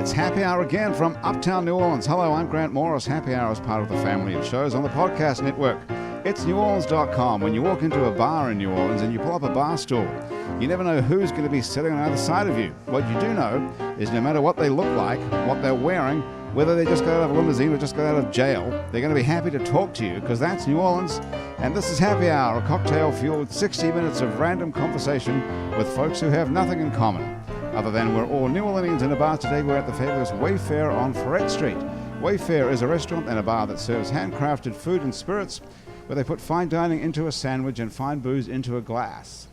It's Happy Hour again from Uptown New Orleans. Hello, I'm Grant Morris. Happy Hour is part of the family of shows on the podcast network. It's neworleans.com. When you walk into a bar in New Orleans and you pull up a bar stool, you never know who's going to be sitting on either side of you. What you do know is no matter what they look like, what they're wearing, whether they just got out of a limousine or just got out of jail, they're going to be happy to talk to you because that's New Orleans. And this is Happy Hour, a cocktail-fueled 60 minutes of random conversation with folks who have nothing in common. Other than we're all New Orleanians in a bar today, we're at the fabulous Wayfair on Ferret Street. Wayfair is a restaurant and a bar that serves handcrafted food and spirits where they put fine dining into a sandwich and fine booze into a glass.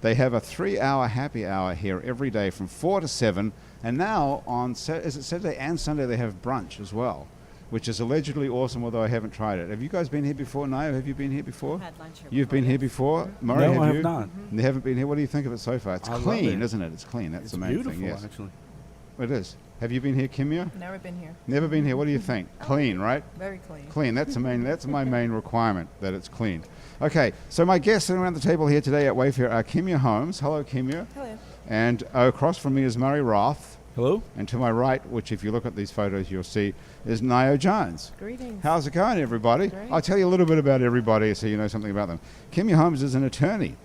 They have a 3-hour happy hour here every day from 4 to 7, and now on Saturday and Sunday they have brunch as well, which is allegedly awesome, although I haven't tried it. Have you guys been here before? Nayo, have you been here before? I've had lunch here You've before, been here yes. before? Murray, No, have I you? have not. Mm-hmm. They haven't been here. What do you think of it so far? It's I love clean, it. isn't it? It's clean. That's It's the main beautiful, thing, yes. actually. It is. Have you been here, Kimya? Never been here. Never been here. What do you think? Clean, right? Very clean. Clean. That's my main requirement, that it's clean. Okay, so my guests sitting around the table here today at Wayfair are Kimya Holmes. Hello, Kimya. Hello. And across from me is Murray Roth. Hello? And to my right, which if you look at these photos you'll see, is Nayo Jones. Greetings. How's it going, everybody? Great. I'll tell you a little bit about everybody so you know something about them. Kimya Holmes is an attorney.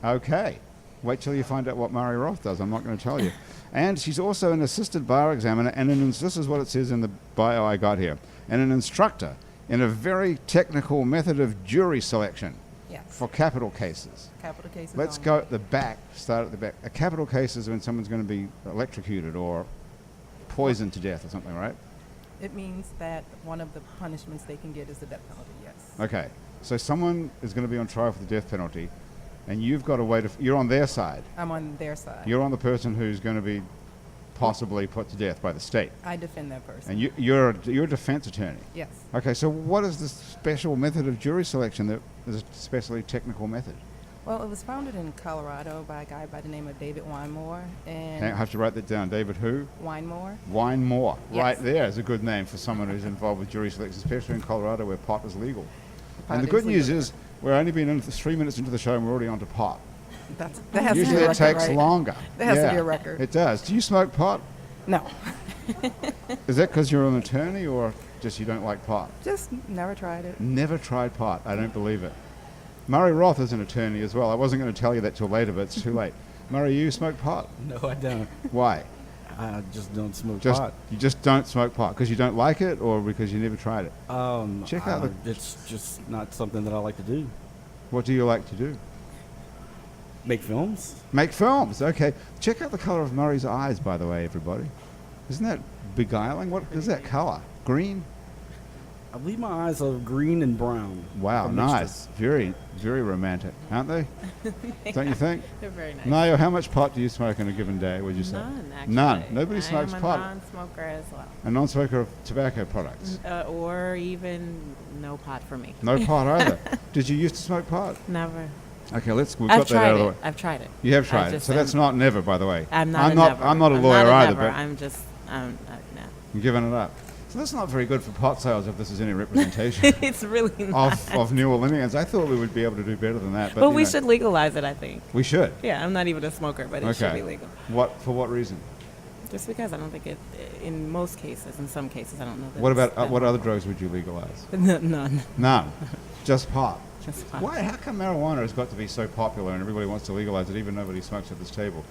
Okay. Wait till you find out what Murray Roth does. I'm not going to tell you. And she's also an assistant bar examiner and this is what it says in the bio I got here, and an instructor in a very technical method of jury selection Yes. for capital cases. Capital cases. Let's only. go at the back, start at the back. A capital case is when someone's going to be electrocuted or poisoned to death or something, right? It means that one of the punishments they can get is the death penalty. Yes. Okay. So someone is going to be on trial for the death penalty, and you've got a way to... You're on their side. I'm on their side. You're on the person who's going to be possibly put to death by the state. I defend that person. And you're a defense attorney. Yes. Okay, so what is this special method of jury selection that is a especially technical method? Well, it was founded in Colorado by a guy by the name of David Winemore. And I have to write that down. David who? Winemore. Winemore. Yes. Right there is a good name for someone who's involved with jury selection, especially in Colorado where pot is legal. Pot And the is good news legal. is we're only been in 3 minutes into the show and we're already on to pot. That has to Usually be a it record, takes right? longer. That has to be a record. It does. Do you smoke pot? No. Is that because you're an attorney or just you don't like pot? Just never tried it. Never tried pot. I don't believe it. Murray Roth is an attorney as well. I wasn't going to tell you that till later, but it's too late. Murray, you smoke pot? No, I don't. Why? I just don't smoke Just pot. You just don't smoke pot because you don't like it or because you never tried it? Check out It's just not something that I like to do. What do you like to do? Make films? Make films. Okay. Check out the color of Murray's eyes, by the way, everybody. Isn't that beguiling? What is that color? Green? I believe my eyes are green and brown. Wow, A mixture. nice. Very, very romantic, aren't they? Don't you think? They're very nice. Nayo, how much pot do you smoke in a given day, would you say? None, actually. None. Nobody smokes I am pot. a non-smoker as well. A non-smoker of tobacco products. Or even no pot for me. No pot either. Did you used to smoke pot? Never. Okay, we've I've got that tried out of the it. way. I've tried it. You have I tried it. just So that's am- not never, by the way. I'm not I'm a not, never. I'm not a I'm lawyer not a either, never. but I'm just, no. I'm giving it up. So that's not very good for pot sales if this is any representation It's really not. of New Orleanians. I thought we would be able to do better than that. But But you we know, should legalize it, I think. We should. Yeah, I'm not even a smoker, but it should Okay. be legal. For what reason? Just because I don't think it, in most cases, in some cases, I don't know that What it's about that what other harmful. drugs would you legalize? None. None. Just pot. Just pot. Why? How come marijuana has got to be so popular and everybody wants to legalize it, even nobody smokes at this table?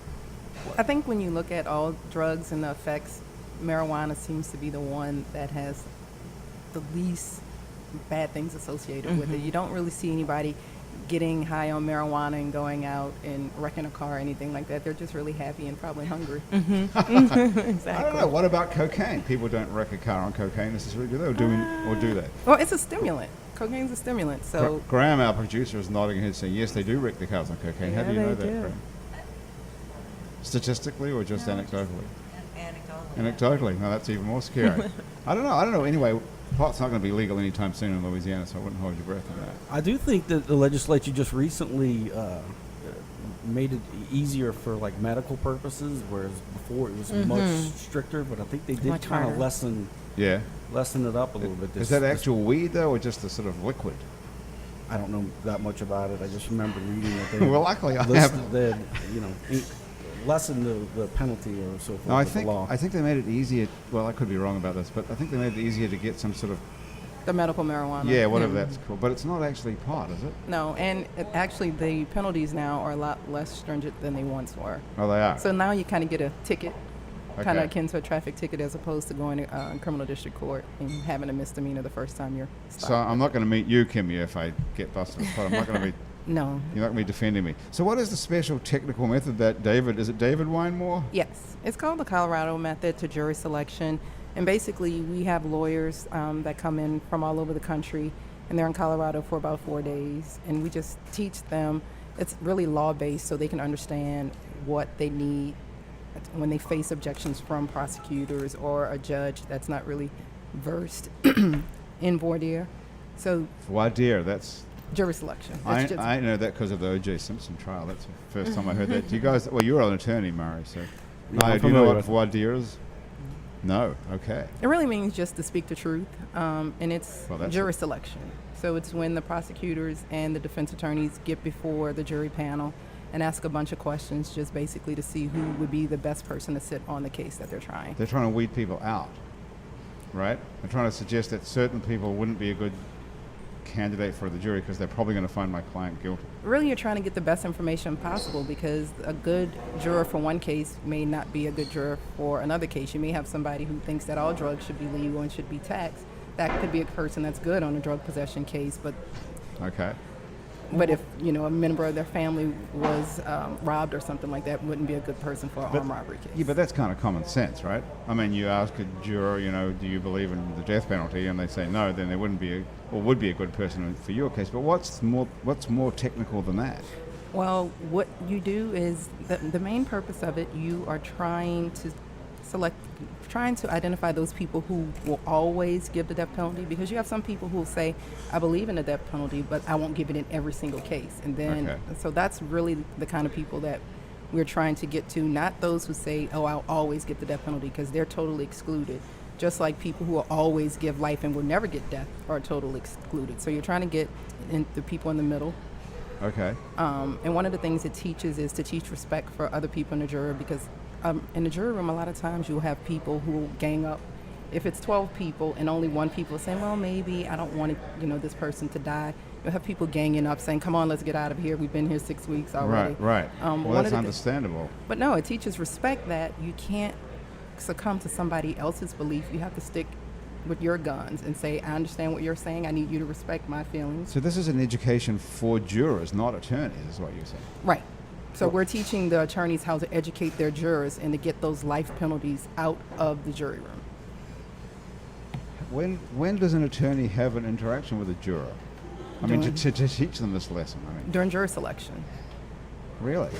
I think when you look at all drugs and the effects, marijuana seems to be the one that has the least bad things associated with it. You don't really see anybody getting high on marijuana and going out and wrecking a car or anything like that. They're just really happy and probably hungry. Exactly. I don't know. What about cocaine? People don't wreck a car on cocaine necessarily, do they? Or do they? Well, it's a stimulant. Cocaine's a stimulant, so Graham, our producer, is nodding his head saying, yes, they do wreck the cars on cocaine. How Yeah, do you know they that, do. Graham? Statistically or just anecdotally? Anecdotally. Anecdotally. No, that's even more scary. I don't know. Anyway, pot's not going to be legal anytime soon in Louisiana, so I wouldn't hold your breath on that. I do think that the legislature just recently made it easier for like medical purposes, whereas before it was much stricter. But I think they did Much kind of harder. lessen it up a little bit. Is that actual weed, though, or just the sort of liquid? I don't know that much about it. I just remember reading that they Well, luckily I listed haven't. that, you know, lessen the penalty or so forth No, I with the law. think they made it easier. Well, I could be wrong about this, but I think they made it easier to get some sort of The medical marijuana. yeah, whatever that's called. But it's not actually pot, is it? No, and actually the penalties now are a lot less stringent than they once were. Oh, they are. So now you kind of get a ticket, kind Okay. of akin to a traffic ticket, as opposed to going to criminal district court and having a misdemeanor the first time you're stopped. So I'm not going to meet you, Kimmy, if I get busted with pot. I'm not going to be. No. You're not going to be defending me. So what is the special technical method that David? Is it David Winemore? Yes, it's called the Colorado method to jury selection. And basically, we have lawyers that come in from all over the country, and they're in Colorado for about 4 days. And we just teach them. It's really law-based, so they can understand what they need when they face objections from prosecutors or a judge that's not really versed in voir dire. So Voir dire. That's jury selection. That's just- I know that because of the O.J. Simpson trial. That's the first time I heard that. Do you guys? Well, you're an attorney, Murray. So, Yeah, no, I'm do you know familiar what with it. voir dire is? No. Okay. It really means just to speak the truth, and it's Well, that's jury it. selection. So it's when the prosecutors and the defense attorneys get before the jury panel and ask a bunch of questions, just basically to see who would be the best person to sit on the case that they're trying. They're trying to weed people out, right? They're trying to suggest that certain people wouldn't be a good candidate for the jury because they're probably going to find my client guilty. Really, you're trying to get the best information possible, because a good juror for one case may not be a good juror for another case. You may have somebody who thinks that all drugs should be legal and should be taxed. That could be a person that's good on a drug possession case, but Okay. if a member of their family was robbed or something like that, wouldn't be a good person for an armed robbery case. Yeah, but that's kind of common sense, right? I mean, you ask a juror, do you believe in the death penalty, and they say no, then they would be a good person for your case. But what's more technical than that? Well, what you do is the main purpose of it. You are trying to identify those people who will always give the death penalty, because you have some people who will say, I believe in the death penalty, but I won't give it in every single case. And then, Okay. so that's really the kind of people that we're trying to get to, not those who say, oh, I'll always get the death penalty, because they're totally excluded. Just like people who will always give life and will never get death are totally excluded. So you're trying to get the people in the middle. Okay. And one of the things it teaches is to teach respect for other people in the jury, because in the jury room, a lot of times you'll have people who will gang up. If it's 12 people and only one people saying, well, maybe I don't want this person to die, you'll have people ganging up saying, come on, let's get out of here. We've been here 6 weeks already. Right. One Well, of that's the understandable. But no, it teaches respect, that you can't succumb to somebody else's belief. You have to stick with your guns and say, I understand what you're saying. I need you to respect my feelings. So this is an education for jurors, not attorneys, is what you're saying. Right. So we're teaching the attorneys how to educate their jurors and to get those life penalties out of the jury room. When does an attorney have an interaction with a juror? I mean, to teach them this lesson. I mean, During jury selection. really?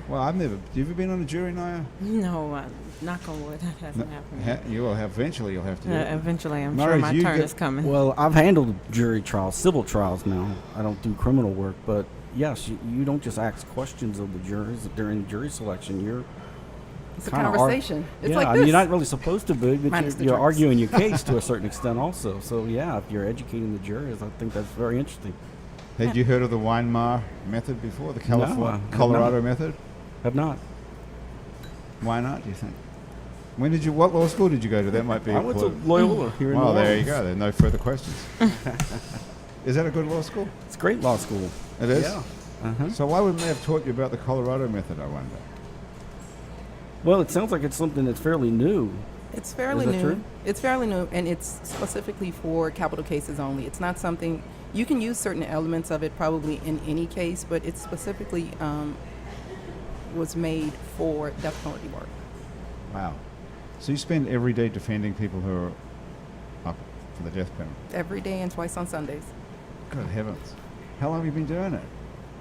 Well, I've never. Have you ever been on a jury, Naya? No, knock on wood, that hasn't happened. You will have. Eventually, you'll have to. Do it. Eventually, I'm Murray, sure my do you turn get- is coming. Well, I've handled jury trials, civil trials now. I don't do criminal work, but yes, you don't just ask questions of the jurors during jury selection. You're It's a kinda conversation. It's yeah, like I this. mean, you're not really supposed to be, but Minus the you're drinks. arguing your case to a certain extent also. So yeah, if you're educating the jurors, I think that's very interesting. Had you heard of the Weimar method before? The No, California, I have Colorado not. method? Have not. Why not? Do you think? What law school did you go to? That might be. I a went to clue. Loyola here in Well, New there you Orleans. go. There are no further questions. Is that a good law school? It's a great law school. It is. Yeah. Uh-huh. So why wouldn't they have taught you about the Colorado method? I wonder. Well, it sounds like it's something that's fairly new. It's fairly Is that new. true? It's fairly new, and it's specifically for capital cases only. It's not something you can use certain elements of it probably in any case, but it specifically was made for death penalty work. Wow. So you spend every day defending people who are up for the death penalty. Every day and twice on Sundays. Good heavens. How long have you been doing it?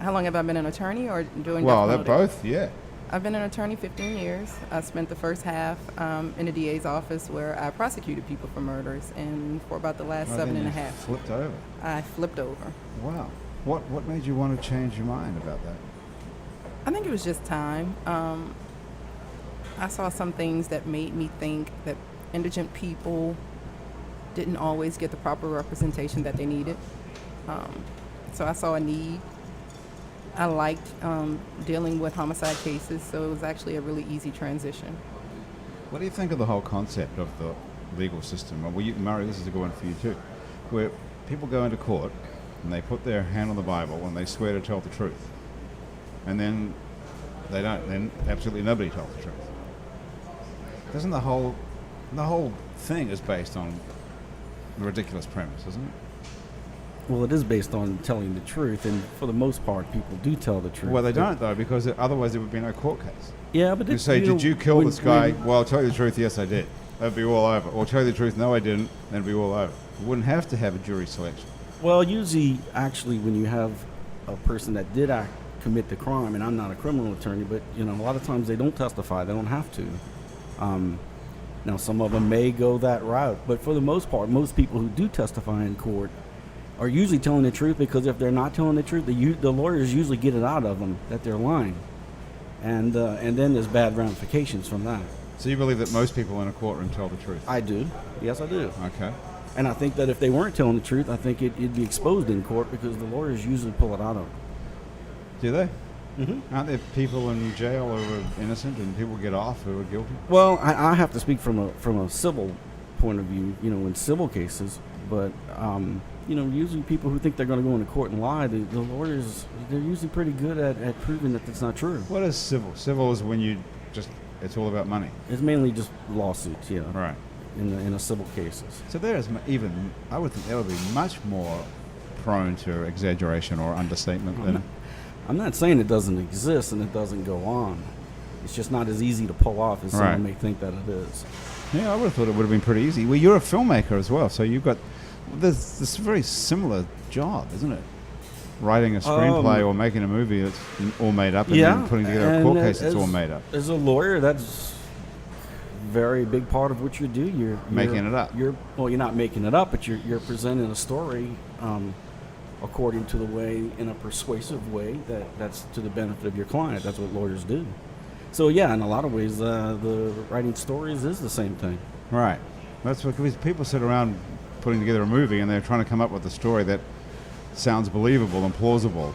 How long have I been an attorney or doing Well, death they're penalty? both, yeah. I've been an attorney 15 years. I spent the first half in the DA's office where I prosecuted people for murders, and for about the last Well, seven then and a you half, Flipped over. I flipped over. Wow. What made you want to change your mind about that? I think it was just time. I saw some things that made me think that indigent people didn't always get the proper representation that they needed. So I saw a need I liked dealing with homicide cases, so it was actually a really easy transition. What do you think of the whole concept of the legal system? Well, Murray, this is a good one for you too, where people go into court and they put their hand on the Bible and they swear to tell the truth, and then they don't. Then absolutely nobody tells the truth. Doesn't the whole thing is based on a ridiculous premise, isn't it? Well, it is based on telling the truth, and for the most part, people do tell the truth. Well, they don't though, because otherwise there would be no court case. Yeah, but You it's, say, know, did you kill when- this guy? when- Well, I'll tell you the truth, yes, I did. That'd be all over. Or tell you the truth, no, I didn't. Then it'd be all over. You wouldn't have to have a jury selection. Well, usually, actually, when you have a person that did commit the crime, and I'm not a criminal attorney, but a lot of times they don't testify. They don't have to. Now, some of them may go that route, but for the most part, most people who do testify in court are usually telling the truth, because if they're not telling the truth, the lawyers usually get it out of them that they're lying, and then there's bad ramifications from that. So you believe that most people in a courtroom tell the truth? I do. Yes, I do. Okay. And I think that if they weren't telling the truth, I think it'd be exposed in court, because the lawyers usually pull it out of them. Do they? Mm-hmm. Aren't there people in jail who are innocent and people get off who are guilty? Well, I have to speak from a civil point of view, in civil cases, but usually people who think they're going to go into court and lie, the lawyers, they're usually pretty good at proving that that's not true. What is civil? Civil is when it's all about money. It's mainly just lawsuits, yeah, Right. in a civil cases. So there is I would think that would be much more prone to exaggeration or understatement than... I'm not saying it doesn't exist and it doesn't go on. It's just not as easy to pull off as Right. someone may think that it is. Yeah, I would have thought it would have been pretty easy. Well, you're a filmmaker as well, so you've got this very similar job, isn't it? Writing a screenplay or making a movie that's all made up, and then putting together a and court case that's as- all made up. As a lawyer, that's a very big part of what you do. You're Making it up. You're not making it up, but you're presenting a story according to the way, in a persuasive way that's to the benefit of your client. That's what lawyers do. So yeah, in a lot of ways, the writing stories is the same thing. Right. That's what, because people sit around putting together a movie and they're trying to come up with a story that sounds believable and plausible.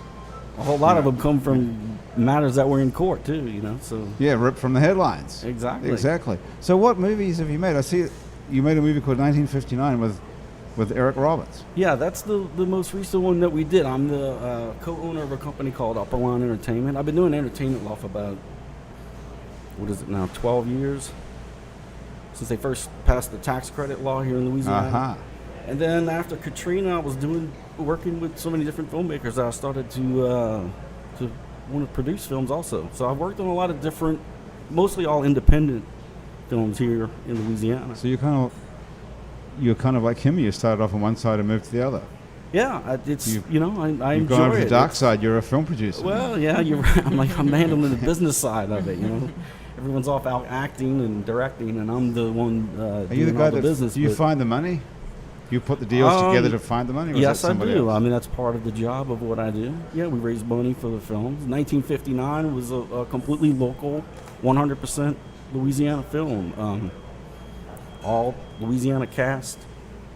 A whole lot of them come from matters that were in court too, so. Yeah, ripped from the headlines. Exactly. Exactly. So what movies have you made? I see you made a movie called 1959 with Eric Roberts. Yeah, that's the most recent one that we did. I'm the co-owner of a company called Upper Line Entertainment. I've been doing entertainment law for about, 12 years? Since they first passed the tax credit law here in Louisiana. Uh-huh. And then after Katrina, I was working with so many different filmmakers that I started to want to produce films also. So I've worked on a lot of different, mostly all independent films here in Louisiana. So you're kind of like him. You started off on one side and moved to the other. Yeah, I You've enjoy gone over to it. the dark It's- side. You're a film producer. Well, yeah, you're right. I'm handling the business side of it. Everyone's off out acting and directing, and I'm the one Are doing you the guy all the that business. do you but- find the money? You put the deals together to find the money? Or is Yes, that I somebody do. else? I mean, that's part of the job of what I do. Yeah, we raise money for the films. 1959 was a completely local, 100% Louisiana film. All Louisiana cast,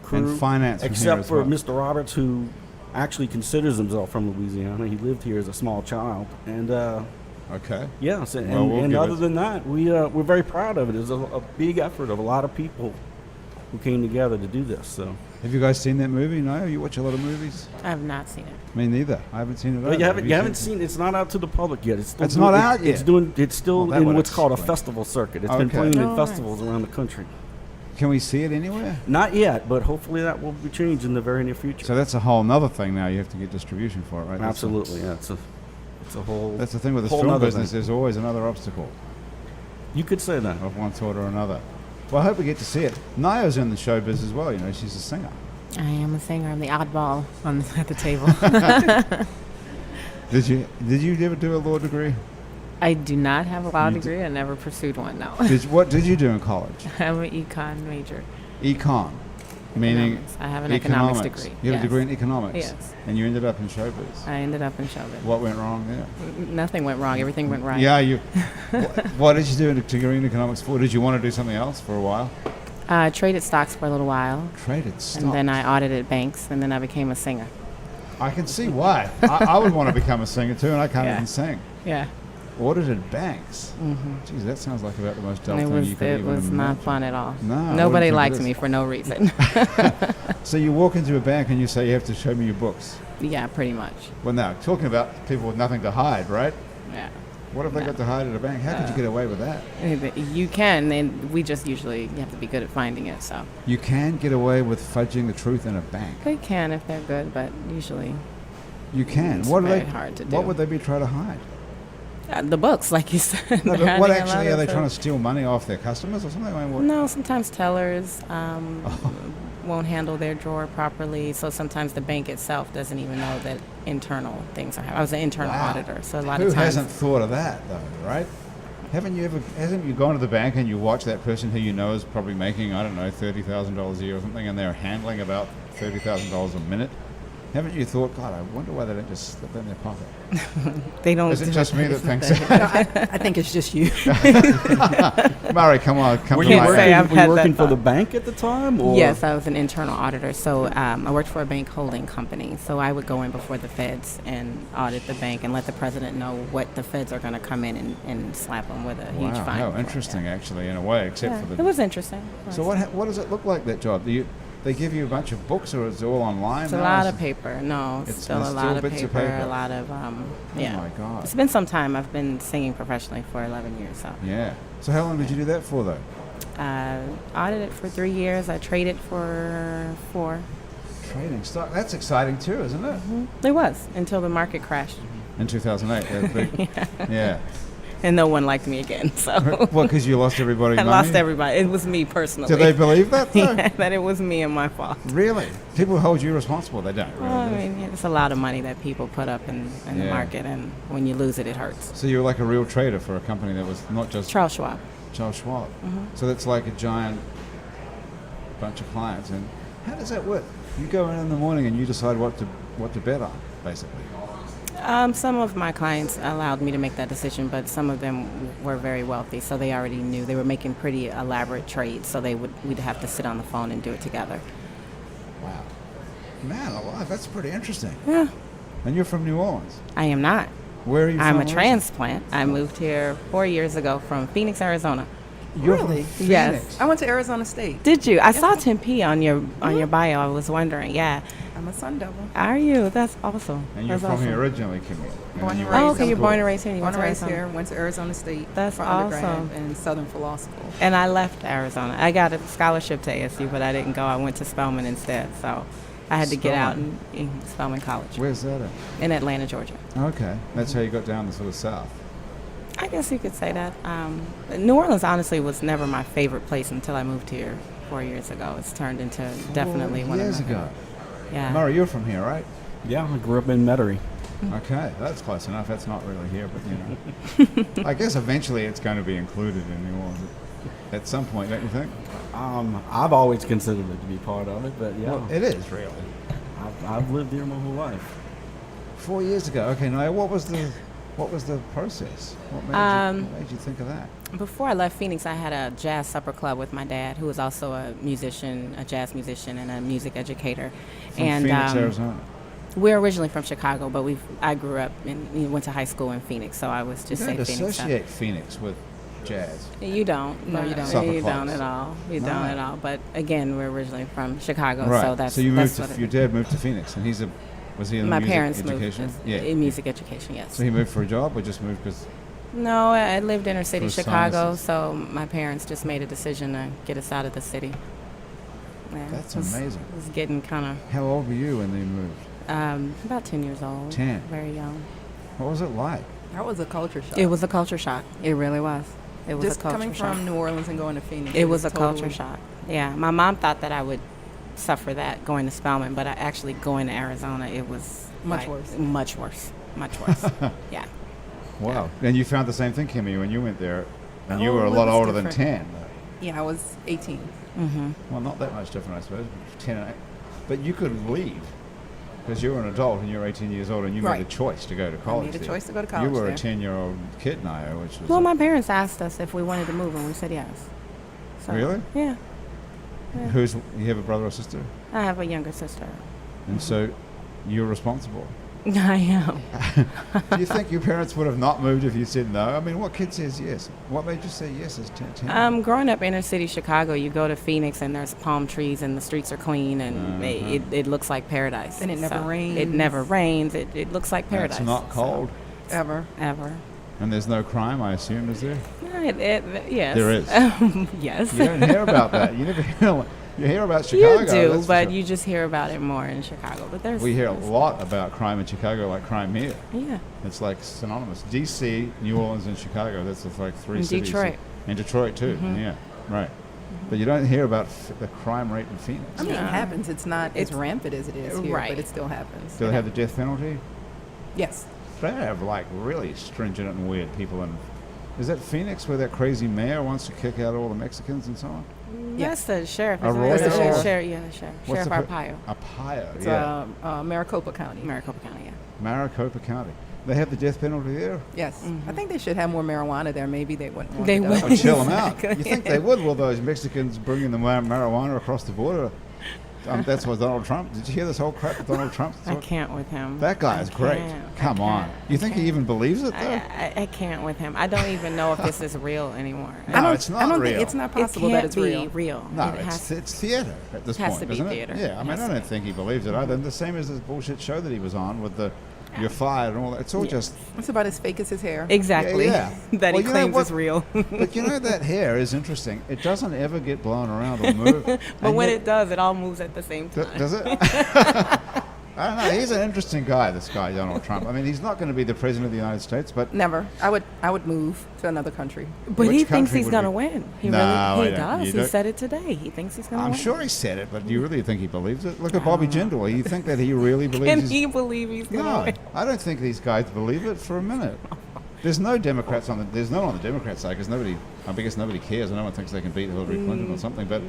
crew, And finance from here except as for well. Mr. Roberts, who actually considers himself from Louisiana. He lived here as a small child, and Okay. yes, and, Well, we'll and give other it- than that, we're very proud of it. It was a big effort of a lot of people who came together to do this. So. Have you guys seen that movie? No? You watch a lot of movies? I have not seen it. Me neither. I haven't seen it But either. you haven't seen. It's not out to the public yet. It's still It's not out It's yet? It's still Well, that in would what's called a explain. festival circuit. It's been Okay. playing Oh, in nice. festivals around the country. Can we see it anywhere? Not yet, but hopefully that will be changed in the very near future. So that's a whole nother thing now. You have to get distribution for it, right? Absolutely, yeah. It's a whole. That's the thing with the whole film nother business. thing. There's always another obstacle You could say that. of one sort or another. Well, I hope we get to see it. Naya's in the showbiz as well. She's a singer. I am a singer. I'm the oddball at the table. Did you ever do a law degree? I do not have a law You d- degree. I never pursued one, no. What did you do in college? I'm an econ major. Econ, meaning Economics. I have an economics degree. You have Yes. a degree in economics. Yes. And you ended up in showbiz. I ended up in showbiz. What went wrong there? Nothing went wrong. Everything went right. Yeah, what did you do in a degree in economics for? Did you want to do something else for a while? I traded stocks for a little while, Traded stock. and then I audited banks, and then I became a singer. I can see why. I would want to become a singer too, and I can't Yeah. even sing. Yeah. Audited banks. Geez, that sounds like about the most dull It thing was you could it even was not imagine. fun at all. No, I wouldn't Nobody think it liked is. me for no reason. So you walk into a bank and you say, you have to show me your books. Yeah, pretty much. Well, now, talking about people with nothing to hide, right? Yeah. What have they got to hide at a bank? How could you get away with that? You can, and we just usually you have to be good at finding it. So You can get away with fudging the truth in a bank. they can if they're good, but usually You can. It's What are very they? hard to What do. would they be trying to hide? the books, like you said. No, they're but what hiding a actually lot are of they stuff. trying to steal money off their customers or something? I mean, what? No, sometimes tellers Oh. won't handle their drawer properly. So sometimes the bank itself doesn't even know that internal things are happening. I was an internal Wow. auditor, so a lot Who of times. hasn't thought of that though, right? Hasn't you gone to the bank and you watch that person who you know is probably making, I don't know, $30,000 a year or something, and they're handling about $30,000 a minute? Haven't you thought, God, I wonder why they don't just slip in their pocket? They don't. Is it just me that thinks No, I think it's just you. Murray, come on, come Were to you Can't my say aid. I've were you had that working for the thought. bank at the time? Or? Yes, I was an internal auditor. So I worked for a bank holding company. So I would go in before the feds and audit the bank and let the president know what the feds are going to come in and slap them with a huge Wow, fine. how for. interesting, actually, in a way, except Yeah, for it the... was interesting. So what does it look like, that job? They give you a bunch of books, or is it all online? It's a now? lot Is of it- paper. No, it's It's still a still lot of bits paper, of paper. a lot of yeah. Oh my God. It's been some time. I've been singing professionally for 11 years. So Yeah. So how long did you do that for, though? audited for 3 years. I traded for 4. Trading stock. That's exciting too, isn't it? It was until the market crashed In 2008. That big, yeah. and no one liked me again. So Well, because you lost everybody I money? lost everybody. It was me personally. Do they believe that, though? Yeah, that it was me and my fault. Really? People hold you responsible. They don't. Really. Well, I do they? mean, it's a lot of money that people put up in the Yeah. market, and when you lose it, it hurts. So you were like a real trader for a company that was not just Charles Schwab. Charles Schwab. Mm-hmm. So that's like a giant bunch of clients. And how does that work? You go in the morning and you decide what to bet on, basically. Some of my clients allowed me to make that decision, but some of them were very wealthy, so they already knew they were making pretty elaborate trades. So we'd have to sit on the phone and do it together. Wow. Man alive, that's pretty interesting. Yeah, And you're from New Orleans. I am not. Where are you I'm from? a transplant. I moved here 4 years ago from Phoenix, Arizona. You're Really? from Yes. Phoenix. I went to Arizona State. Did you? I saw Tempe on your bio. I was wondering. Yeah, I'm a Sun Devil. are you? That's awesome. And you're That's from awesome. here originally, Kimmy. Born and you raised went Oh, to okay. You're school. born and raised here. You Born went and to raised Arizona. here. Went to Arizona State That's for undergrad awesome. and Southern for law school. And I left Arizona. I got a scholarship to ASU, but I didn't go. I went to Spelman instead. So I had to get out in Spelman College Where's that at? in Atlanta, Georgia. Okay. That's how you got down the sort of south. I guess you could say that. New Orleans, honestly, was never my favorite place until I moved here 4 years ago. It's turned into definitely one years of my ago. Yeah. Murray, you're from here, right? Yeah, I grew up in Metairie. Okay, that's close enough. That's not really here, but you know. I guess eventually it's going to be included in New Orleans at some point, don't you think? I've always considered it to be part of it, but yeah, Well, it is really. I've lived here my whole life. 4 years ago. Okay, now what was the process? What made you think of that? Before I left Phoenix, I had a jazz supper club with my dad, who was also a musician, a jazz musician, and a music educator. From and Phoenix, Arizona. we're originally from Chicago, but I grew up and went to high school in Phoenix, so I was You just don't say Phoenix. associate Phoenix with jazz. You don't. No, you don't. Supper You clubs. don't at all. You No. don't at all. But again, we're originally from Chicago, Right. so that's so you that's moved what to, your dad moved to Phoenix, and was he in my music parents education? moved Yeah. in music education. Yes. So he moved for a job, or just moved because? No, I lived inner city For Chicago, sinuses. so my parents just made a decision to get us out of the city. Yeah, That's it was, amazing. It was getting kind How old were you when they moved? of about 10 years old. 10. Very young. What was it like? That was a culture shock. It was a culture shock. It really was. It was Just a culture coming shock. from New Orleans and going to Phoenix. It was a totally- culture shock. Yeah, my mom thought that I would suffer that going to Spelman, but actually going to Arizona, it was Much worse. Much worse. Much worse. Yeah. Wow. And you found the same thing, Kimmy, when you went there, and you Oh, were a it lot was older different. than 10. Yeah, I was 18. Mm-hmm. Well, not that much different, I suppose. 10 and 8. But you could leave because you were an adult and you were 18 years old, and you made a Right. choice to go to college. made a there. choice to go to You college were a there. 10-year-old kid now, which was Well, my parents asked us if we wanted to move, and we said yes. So, Really? Yeah. Yeah. Who's you have a brother or sister? I have a younger sister. And so you're responsible. I am. Do you think your parents would have not moved if you said no? I mean, what kid says yes? What made you say yes as 10? Growing up inner city Chicago, you go to Phoenix and there's palm trees and the streets are clean and it looks like paradise. And it never rains. It never rains. It looks like paradise. It's not cold. Ever. And there's no crime, I assume, is there? Yes. There is. Yes. You don't hear about that. You never hear. You hear about Chicago. You do, that's for but sure. you just hear about it more in Chicago. But We hear a lot about crime in Chicago, like crime here. Yeah. It's like synonymous. D.C., New Orleans, and Chicago. That's the like three And cities. Detroit. And Detroit too. Yeah, right. But you don't hear about the crime rate in Phoenix. I mean, it Yeah. happens. It's not as rampant as it is here, Right. but it still happens. Do they have the death penalty? Yes. They have like really stringent and weird people in. Is that Phoenix where that crazy mayor wants to kick out all the Mexicans and so on? Yes, the sheriff. Arroyo? That's the Or- sheriff. Yeah, the sheriff. What's Sheriff the Arpaio. Arpaio, It's yeah. Maricopa County. Maricopa County, yeah. Maricopa County. They have the death penalty there? Yes. I think they should have more marijuana there. Maybe they wouldn't want They to would. die. Or chill them out. Exactly. You think they would? Will those Mexicans bringing the marijuana across the border? That's what Donald Trump. Did you hear this whole crap with Donald Trump? I can't with him. That guy is I great. can't. Come I on. can't. You think he even believes it though? I can't with him. I don't even know if this is real anymore. No, it's not I don't real. think it's not It possible can't that it's be real. No, It has- it's theater at this has point, to be isn't theater. it? Yeah, I It mean, has I to don't be. think he believes it either. And the same as this bullshit show that he was on with the you're fired and all that. It's all just. It's about as fake as his hair. Exactly. Yeah. That Well, he you know claims what? is real. But you know that hair is interesting. It doesn't ever get blown around or moved. But And when yet- it does, it all moves at the same time. Does it? I don't know. He's an interesting guy, this guy, Donald Trump. I mean, he's not going to be the president of the United States, but Never. I would move to another country. But Which he thinks country he's would gonna be- win. He No, I really don't. does. You He don't- said it today. He thinks he's gonna I'm win. sure he said it. But do you really think he believes it? Look at Bobby Jindal. You think that he really believes Can he's... he believe he's gonna No, win? I don't think these guys believe it for a minute. There's no Democrats on the. There's no one on the Democrat side because nobody. I guess nobody cares and no one thinks they can beat Hillary Clinton or something. But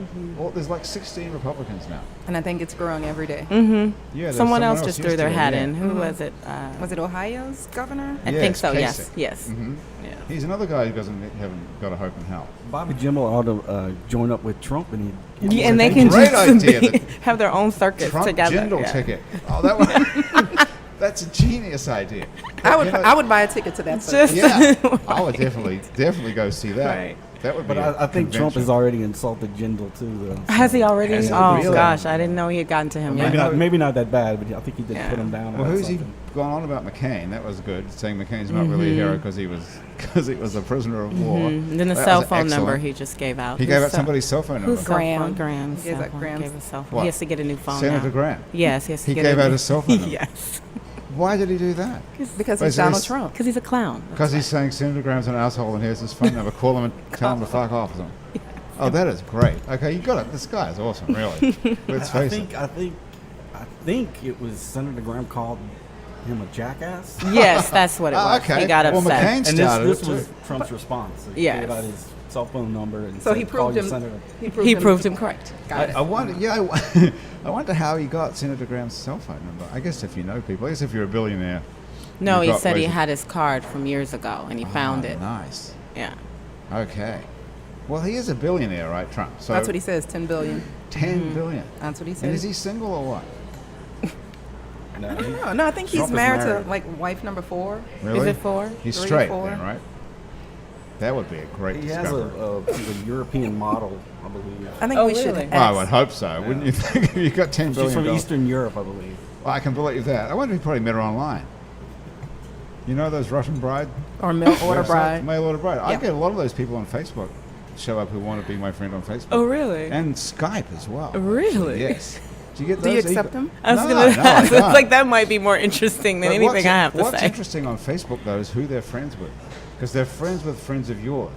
there's like 16 Republicans now. And I think it's growing every day. Yeah, there's Someone else just threw used their to it, hat yeah. in. Who was it? Was it Ohio's governor? I Yes, think so. Kasich. Yes. Mhm. Yeah. He's another guy who haven't got a hope in hell. Bobby Jindal ought to join up with Trump and he. Yeah, and they can Great just idea be- that- have their own circuits Trump together. Jindal Yeah. ticket. Oh, that one. That's a genius idea. I would buy a ticket to that. Just- Yeah, I would definitely go see that. Right. That would be. But I think Trump has already insulted Jindal too, though. Has he already? Has he Oh really? gosh, I didn't know he had gotten to him Maybe yet. not that bad, but I think he did Yeah. put him down. Well, about who's he something. gone on about McCain? That was good, saying McCain's not really a hero because he was a prisoner of war. And then the That cell was phone number excellent. he just gave out. He gave out Whose somebody's cell phone number. who's Graham. Graham's He gave cell out phone. Graham's- Gave his cell phone. What? He has to get a new phone Senator now. Graham. Yes, he has to He get gave a out new- his cell phone number. Yes, Why did he do that? Because Wait, he's so Donald this- Trump. because he's a clown. Because he's saying Senator Graham's an asshole and here's his phone number. Call him and tell him to fuck off or something. Oh, that is great. Okay, you got it. This guy is awesome, really. Let's I face it. think it was Senator Graham called him a jackass. Yes, that's what it Oh, was. okay. He got Well, upset. McCain And started this it, was too. Trump's response. He Yes. gave out his cell phone number and So said, he call proved your him. senator. He proved him correct. Got it. I wonder. Yeah, I wonder how he got Senator Graham's cell phone number. I guess if you know people, I guess if you're a billionaire. No, you've he got said he ways of- had his card from years ago and he found Ah, it. Nice. Yeah. Okay. Well, he is a billionaire, right, Trump? So That's what he says. 10 billion. 10 billion. That's what he And is says. he single or what? No, I don't know. No, I think he's Trump is married to married. like wife number 4. Really? it 4? He's 3, straight 4? then, right? That would be a great he has discovery. a European model, I believe. I think Oh, we should. really? Well, I would hope so. Wouldn't you think? If you got 10 She's billion from dollars? Eastern Europe, I believe. Well, I can believe that. I wonder if he probably met her online. You know those Russian bride? Or mail order websites? bride. Mail order bride. I Yeah. get a lot of those people on Facebook show up who want to be my friend on Facebook. Oh, really? And Skype as well. Really? Yes. Do you get Do you those? accept them? I was No, gonna no, I it's don't. like that might be more interesting than But anything I have to what's say. interesting on Facebook, though, is who they're friends with. Because they're friends with friends of yours.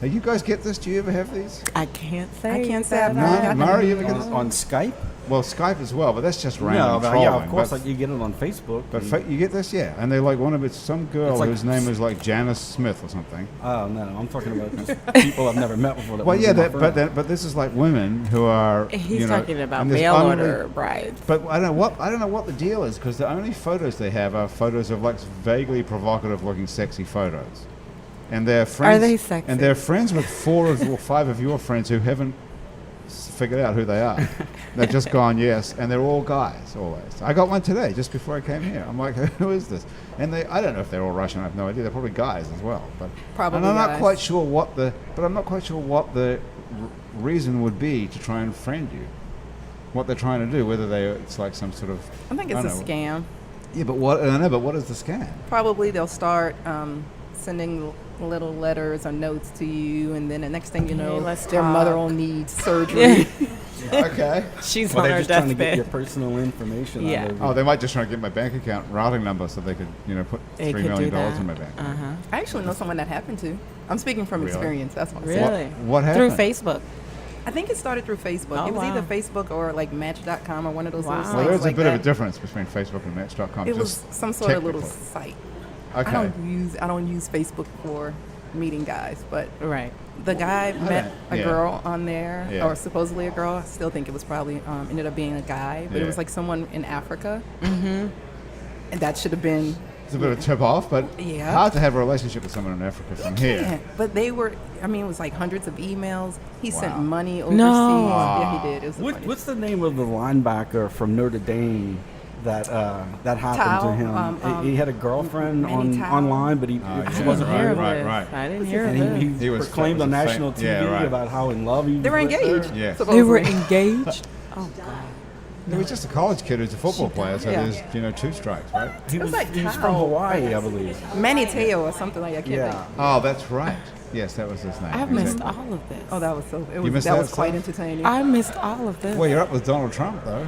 Now, you guys get this? Do you ever have these? I can't say. I can't say that I've No, not gotten Mara, them. you ever get this? On Skype? Well, Skype as well, but that's just No, random but trolling. yeah, of course, but, like you get it on Facebook. but and- you get this, yeah. And they like one of it's some girl It's like- whose name is like Janice Smith or something. Oh no, I'm talking about just people I've never met before. That Well, wanna yeah, be my but friend. but this is like women who are. He's you know, talking about and there's mail only- order brides. But I don't know what the deal is because the only photos they have are photos of like vaguely provocative-looking, sexy photos, and they're friends. they sexy? And they're friends with 4 or 5 of your friends who haven't figured out who they are. They've just gone yes, and they're all guys always. I got one today just before I came here. I'm like, who is this? And I don't know if they're all Russian. I have no idea. They're probably guys as well. But Probably and I'm not guys. quite sure what the reason would be to try and friend you. What they're trying to do, whether it's like some sort of. I think it's don't a know. scam. Yeah, but what? I know, but what is the scam? Probably they'll start sending little letters or notes to you, and then the next thing you know, let's their mother talk. will need surgery. Okay. She's Well, on they're her just trying to get your deathbed. personal information. Yeah. Out of Oh, they might just try to get my bank account routing number so they could, put They $3 could million do that. in my bank. Uh-huh. I actually know someone that happened to. I'm speaking from Really? experience. That's what I'm Really? saying. What Through happened? Facebook. I think it started through Facebook. Oh, it was wow. either Facebook or like Match.com or one of those little Wow. sites Well, there's like a bit that. of a difference between Facebook and Match.com. It was just some sort of little technically. site. Okay. I don't use Facebook for meeting guys, but Right. the guy met a Yeah. girl on there, Yeah. or supposedly a girl. I still think it was probably ended up being a guy, but Yeah. it was like someone in Africa, and that should have been. It's a bit of a tip off, but Yeah. hard to have a relationship with someone in Africa from here. Yeah, but they were. I mean, it was like hundreds of emails. He sent Wow. money overseas. No. Yeah, he did. It was the What, funniest. what's the name of the linebacker from Notre Dame that happened Tao, to him? He had a girlfriend Manny Tao. online, but he Oh, she yeah, wasn't right, here. right, right. I didn't hear of And it. he was- proclaimed that on was a national fake- TV yeah, right. about how in love he was They were with her. engaged. Yeah. They supposedly. were engaged. Oh God. He was just a college kid who's a football player, so Yeah. there's, 2 strikes, right? He It was like he was Tao. from Hawaii, I believe. Manny Teo or something like that. I can't Yeah. think. Oh, that's right. Yes, that was his name. I've missed Exactly. all of this. Oh, that was so. It You was, missed that that was quite stuff? entertaining. I missed all of this. Well, you're up with Donald Trump, though.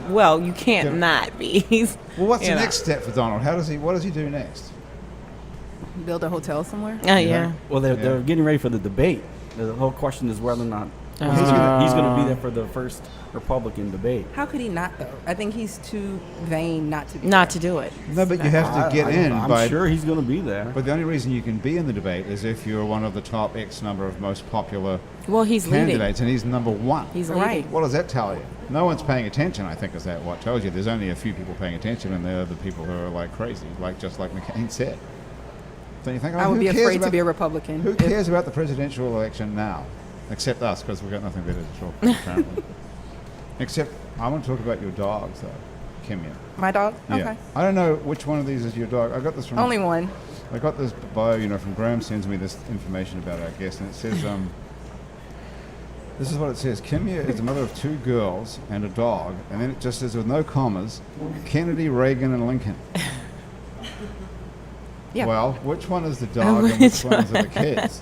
Well, you can't Yeah. not be. He's, Well, what's you the know. next step for Donald? What does he do next? Build a hotel somewhere. Yeah. Well, they're Yeah. getting ready for the debate. The whole question is whether or not Uh, he's going to be there for the first Republican debate. How could he not though? I think he's too vain not to be. Not there. to do it. No, but you have to get in I'm by. sure he's going to be there. But the only reason you can be in the debate is if you're one of the top X number of most popular Well, he's leading. candidates, and he's number one. He's Right. leading. What does that tell you? No one's paying attention, I think, is that what tells you. There's only a few people paying attention, and they're the people who are like crazy, just like McCain said. So you think, I would who be cares afraid to about- be a Republican. Who if- cares about the presidential election now? Except us, because we've got nothing better to talk about, apparently. Except, I want to talk about your dogs, though, Kimia. My dog. Yeah. Okay. I don't know which one of these is your dog. I got this from... Only one. I got this bio, from Graham sends me this information about our guest, and it says, this is what it says. Kimia is the mother of 2 girls and a dog, and then it just says, with no commas, Kennedy, Reagan, and Lincoln. Yeah. Well, which one is the dog and which ones are the kids?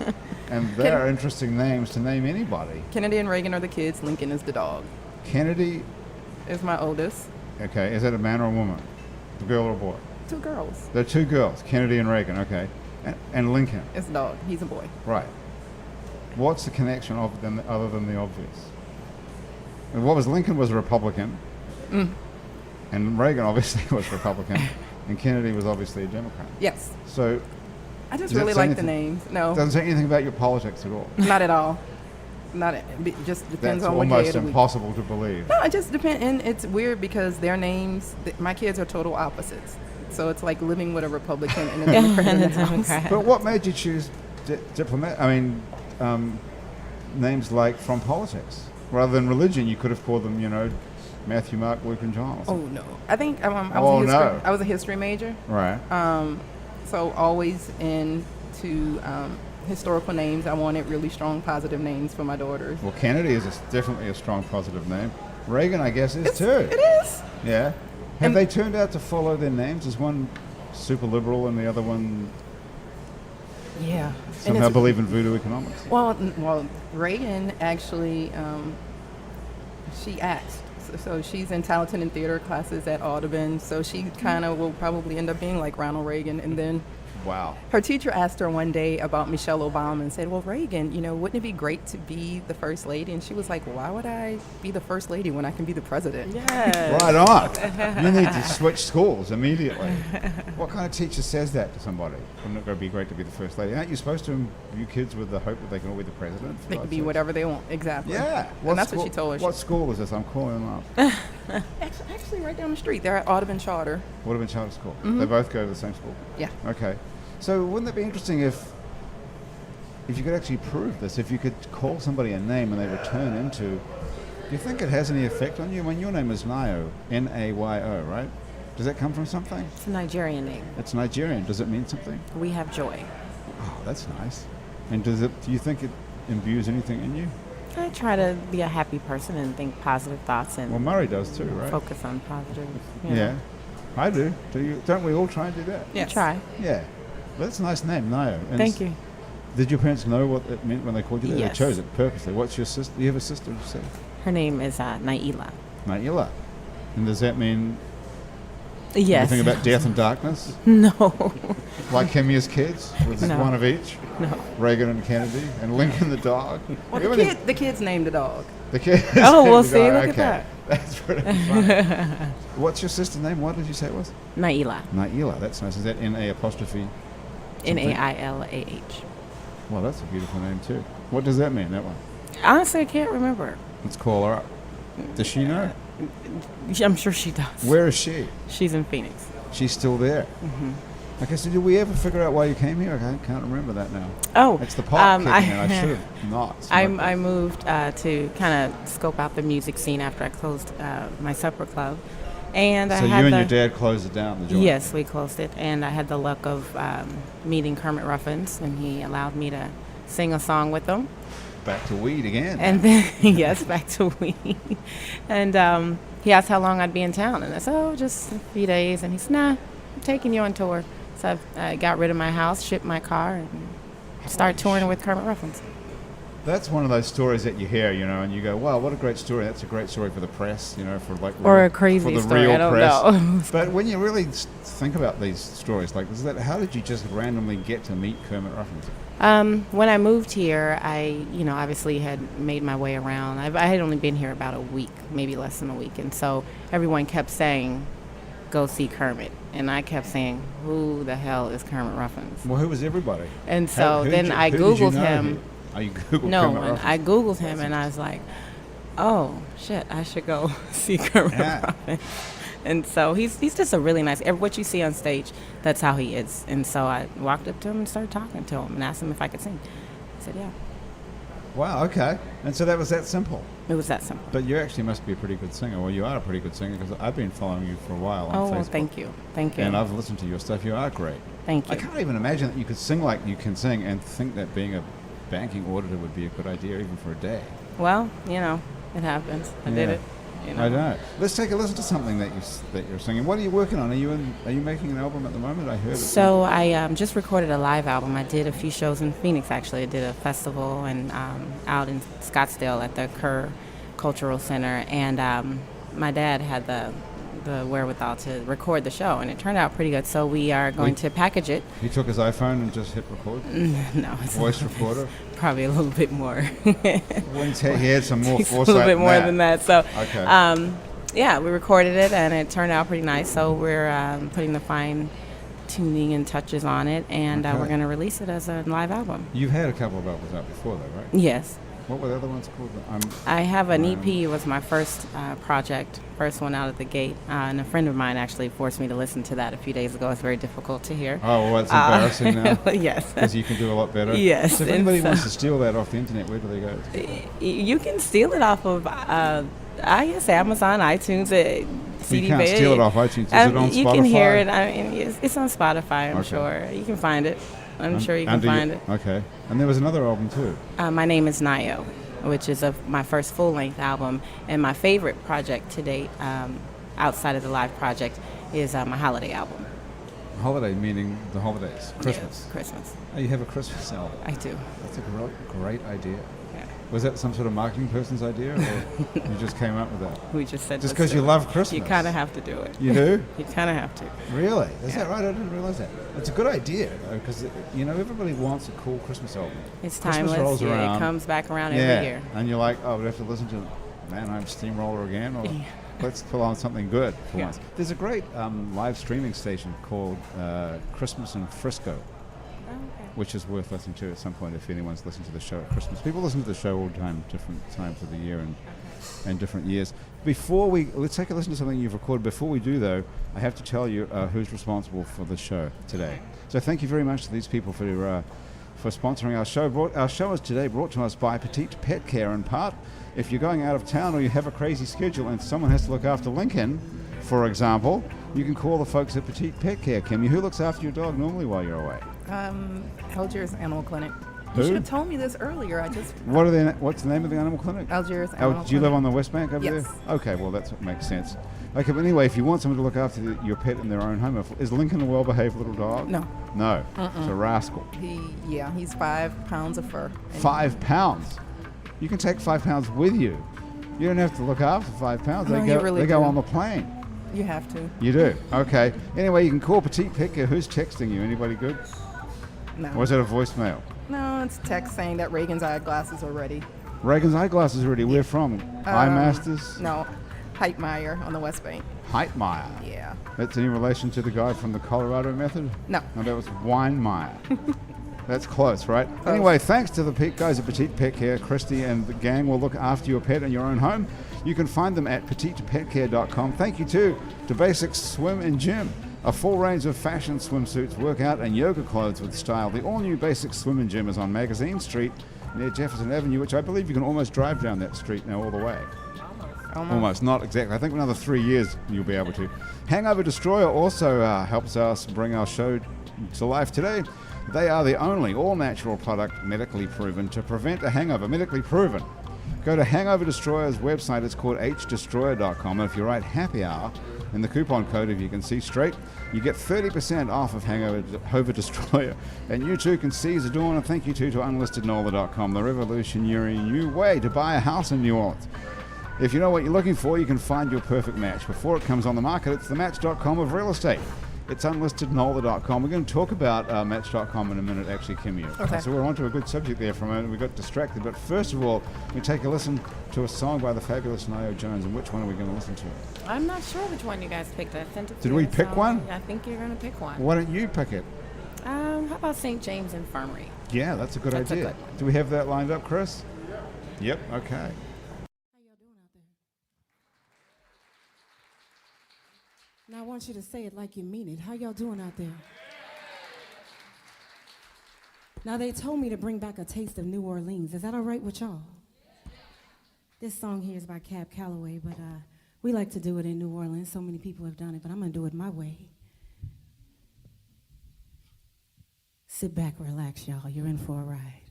And they're interesting names to name anybody. Kennedy and Reagan are the kids. Lincoln is the dog. Kennedy, Is my oldest. okay, is that a man or a woman? A girl or a boy? 2 girls. They're 2 girls, Kennedy and Reagan, okay. And Lincoln, It's a dog. He's a boy. right. What's the connection of them other than the obvious? And what was Lincoln was a Republican, and Reagan obviously was Republican, and Kennedy was obviously a Democrat. Yes. So I just Does that really say like the anything? names. No, it doesn't say anything about your politics at all. not at all. Not. It just depends That's on what day almost of the week. impossible to believe. No, it just depends, and it's weird because their names. My kids are total opposites. So it's like living with a Republican and a Democrat in the house. Democrat. But what made you choose diplomat? I mean, names like from politics rather than religion. You could have called them, Matthew, Mark, Luke, and John. Or Oh something. no! I think I was Oh, a history. no. I was a history major. Right. So always into historical names. I wanted really strong positive names for my daughters. Well, Kennedy is definitely a strong positive name. Reagan, I guess, is too. It is. Yeah. Have And- they turned out to follow their names? Is one super liberal and the other one Yeah. somehow believe in voodoo economics? Well, Reagan actually, she acts. So she's in talent and theater classes at Audubon. So she kind of will probably end up being like Ronald Reagan. And then Wow. her teacher asked her one day about Michelle Obama and said, well, Reagan, wouldn't it be great to be the first lady? And she was like, why would I be the first lady when I can be the president? Yes. Right on. You need to switch schools immediately. What kind of teacher says that to somebody? Wouldn't it be great to be the first lady? Aren't you supposed to imbue kids with the hope that they can all be the president? for They can God's be sakes? whatever they want. Exactly. Yeah. And that's what she told us. What school is this? I'm calling them up. Actually, right down the street. They're at Audubon Charter. Would have been charter school. Mm-hmm. They both go to the same school. Yeah. Okay. So wouldn't it be interesting if if you could actually prove this, if you could call somebody a name and they return into, do you think it has any effect on you? I mean, your name is Nayo, N-A-Y-O, right? Does that come from something? It's a Nigerian name. It's Nigerian. Does it mean something? We have joy. Oh, that's nice. And do you think it imbues anything in you? I try to be a happy person and think positive thoughts and Well, Murray does too, right? focus on positive. Yeah, I do. Do you? Don't we all try and do that? Yes. Try. Yeah. Well, that's a nice name, Nayo. And Thank you. Did your parents know what it meant when they called you that? Yes. They chose it purposely. What's your sister? You have a sister, you say? Her name is Naila. Naila. And does that mean Yes. anything about death and darkness? No. Like Kemia's kids? With No. one of each? No. Reagan and Kennedy? And Lincoln the dog? Well, You the, have any- the kids named the dog. The kids. Oh, named well, the see, dog. look at Okay. that. That's pretty funny. What's your sister's name? What did you say it was? Naila. Naila. That's nice. Is that N-A apostrophe? N-A-I-L-A-H. Well, that's a beautiful name too. What does that mean, that one? Honestly, I can't remember. Let's call her up. Does she know? I'm sure she does. Where is she? She's in Phoenix. She's still there. Hmm. Okay, so did we ever figure out why you came here? I can't remember that now. Oh, It's the pot kicking I- in. I should have not. I moved to kind of scope out the music scene after I closed my supper club, and I So had you and the, your dad closed it down, the joint? Yes, we closed it, and I had the luck of meeting Kermit Ruffins, and he allowed me to sing a song with him. Back to weed again. And then, yes, back to weed. And he asked how long I'd be in town, and I said, oh, just a few days. And he said, nah, I'm taking you on tour. So I got rid of my house, shipped my car, and started touring with Kermit Ruffins. That's one of those stories that you hear, you know, and you go, wow, what a great story. That's a great story for the press, you know, for like Or real- a crazy for the story, real I don't press. know. But when you really think about these stories, like, how did you just randomly get to meet Kermit Ruffins? When I moved here, I, obviously had made my way around. I had only been here about a week, maybe less than a week. And so everyone kept saying, go see Kermit. And I kept saying, who the hell is Kermit Ruffins? Well, who was everybody? And so Who then did you- I who did you Googled know him. here? Oh, you Googled No, Kermit and Ruffins? I Googled him and I was like, oh, shit, I should go see Kermit Yeah. Ruffins. And so he's just a really nice, what you see on stage, that's how he is. And so I walked up to him and started talking to him and asked him if I could sing. He said, yeah. Wow, okay. And so that was that simple. It was that simple. But you actually must be a pretty good singer. Well, you are a pretty good singer because I've been following you for a while on Oh, Facebook. well, thank you. Thank you. And I've listened to your stuff. You are great. Thank I you. can't even imagine that you could sing like you can sing and think that being a banking auditor would be a good idea even for a day. Well, it happens. I did Yeah. it. I know. Let's take a listen to something that you're singing. What are you working on? Are you making an album at the moment? I heard it. So I just recorded a live album. I did a few shows in Phoenix, actually. I did a festival and out in Scottsdale at the Kerr Cultural Center. And my dad had the wherewithal to record the show, and it turned out pretty good. So we are going to package it. He took his iPhone and just hit record. No, it's Voice recorder. probably a little bit more. He had some more It's a foresight. little bit more than that. So, Okay. yeah, we recorded it, and it turned out pretty nice. So we're putting the fine tuning and touches on it, and Okay. we're going to release it as a live album. You've had a couple of albums out before, though, right? Yes. What were the other ones called? I have an EP. It was my first project, first one out of the gate. And a friend of mine actually forced me to listen to that a few days ago. It's very difficult to hear. Oh, well, it's embarrassing now. Yes. Because you can do a lot better. Yes, So if and anybody so- wants to steal that off the internet, where do they go? You can steal it off of, I guess, Amazon, iTunes, CD You can't Baby. steal it off iTunes. Is it on Spotify? You can hear it. I mean, it's on Spotify, I'm Okay. sure. You can find it. I'm sure you can Under find it. Okay. And there was another album, too. My name is Nayo, which is my first full-length album, and my favorite project to date, outside of the live project, is my holiday album. Holiday, meaning the holidays. Christmas. Yes, Christmas. Oh, you have a Christmas album. I do. That's a great idea. Yeah. Was that some sort of marketing person's idea, or you just came up with that? We just said Just let's because do you it. love Christmas? You kind of have to do it. You do? You kind of have to. Really? Is Yeah. that right? I didn't realize that. It's a good idea, though, because, everybody wants a cool Christmas album. It's Christmas timeless. rolls Yeah, around. it comes back around Yeah. every year. And you're like, oh, we have to listen to Mannheim Steamroller again, or let's pull on something good for Yeah. once. There's a great live streaming station called Christmas in Frisco, which is worth listening to at some point if anyone's listened to the show at Christmas. People listen to the show all the time, different times of the year and different years. Let's take a listen to something you've recorded. Before we do, though, I have to tell you who's responsible for the show today. So thank you very much to these people for for sponsoring our show. Our show is today brought to us by Petite Pet Care in part. If you're going out of town or you have a crazy schedule and someone has to look after Lincoln, for example, you can call the folks at Petite Pet Care. Kimmy, who looks after your dog normally while you're away? Algiers Animal Clinic. Who? You should have told me this earlier. What's the name of the animal clinic? Algiers Animal Clinic. Do you live on the West Bank over Yes. there? Okay, well, that's what makes sense. Okay, but anyway, if you want someone to look after your pet in their own home, is Lincoln a well-behaved little dog? No. No. It's a rascal. He's 5 pounds of fur. And 5 pounds? You can take 5 pounds with you. You don't have to look after 5 pounds. No, They you go, really they go do. on the plane. You have to. You do? Okay. Anyway, you can call Petite Pet Care. Who's texting you? Anybody good? No. Or is it a voicemail? No, it's text saying that Reagan's eyeglasses are ready. Reagan's eyeglasses are ready. Where from? Eye Masters? No, Heitmeyer on the West Bank. Heitmeyer. Yeah. That's in relation to the guy from the Colorado Method? No. No, that was Weinmeier. That's close, right? Anyway, thanks to the guys at Petite Pet Care. Christy and the gang will look after your pet in your own home. You can find them at petitepetcare.com. Thank you too to Basics Swim and Gym, a full range of fashion swimsuits, workout and yoga clothes with style. The all-new Basics Swim and Gym is on Magazine Street near Jefferson Avenue, which I believe you can almost drive down that street now all the way. Almost, not exactly. I think another 3 years you'll be able to. Hangover Destroyer also helps us bring our show to life today. They are the only all-natural product medically proven to prevent a hangover. Medically proven. Go to Hangover Destroyer's website. It's called hdestroyer.com. And if you write Happy Hour in the coupon code, if you can see straight, you get 30% off of Hangover Destroyer. And you too can seize the dawn. And thank you too to UnlistedNola.com, the revolutionary new way to buy a house in New Orleans. If you know what you're looking for, you can find your perfect match. Before it comes on the market, it's the Match.com of real estate. It's UnlistedNola.com. We're going to talk about Match.com in a minute, actually, Kimmy. Okay. So we're on to a good subject there for a moment. We got distracted. But first of all, we take a listen to a song by the fabulous Nio Jones. And which one are we going to listen to? I'm not sure which one you guys picked. I sent it to Did you, we pick so one? I think you're going to pick one. Why don't you pick it? How about St. James Infirmary? Yeah, that's a good That's a idea. good one. Do we have that lined up, Chris? Yep, okay. Now I want you to say it like you mean it. How y'all doing out there? Now they told me to bring back a taste of New Orleans. Is that all right with y'all? This song here is by Cab Calloway, but we like to do it in New Orleans. So many people have done it, but I'm gonna do it my way. Sit back, relax, y'all. You're in for a ride.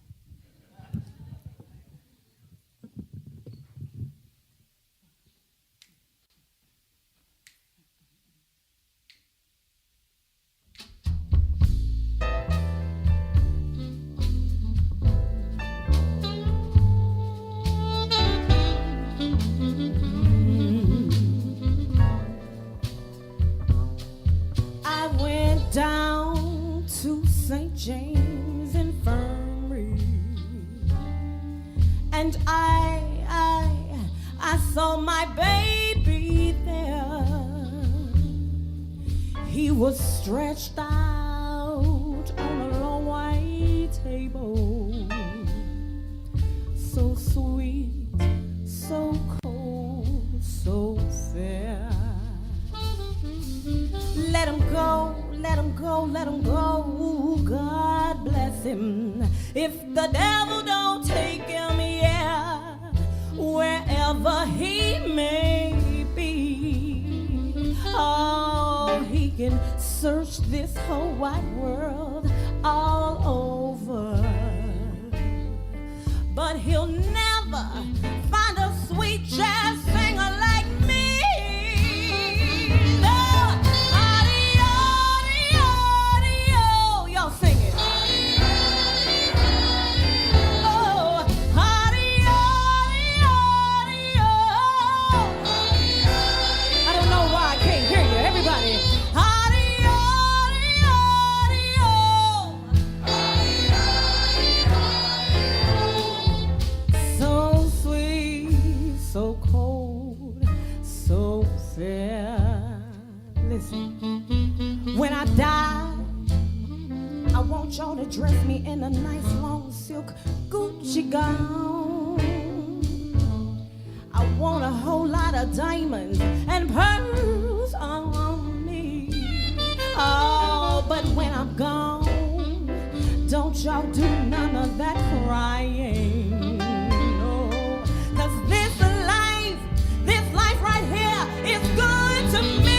I went down to St. James Infirmary, and I saw my baby there. He was stretched out on a long white table, so sweet, so cold, so fair. Let him go, let him go, let him go. God bless him. If the devil don't take him, yeah, wherever he may be. Oh, he can search this whole wide world all over, but he'll never find a sweet jazz singer like me. No. Adio, y'all sing it. Oh, adio. I don't know why I can't hear you. Everybody. So sweet, so cold, so fair. Listen, when I die, I want y'all to dress me in a nice long silk Gucci gown. I want a whole lot of diamonds and pearls on me. Oh, but when I'm gone, don't y'all do none of that crying. No, 'cause this life right here is good to me.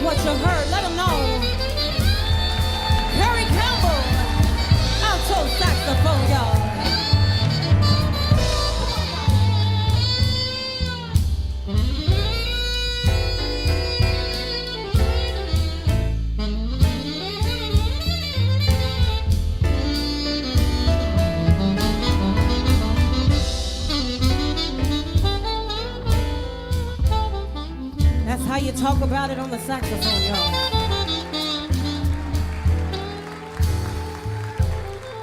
What you heard, let them know. Harry Campbell, alto saxophone, y'all. That's how you talk about it on the saxophone, y'all.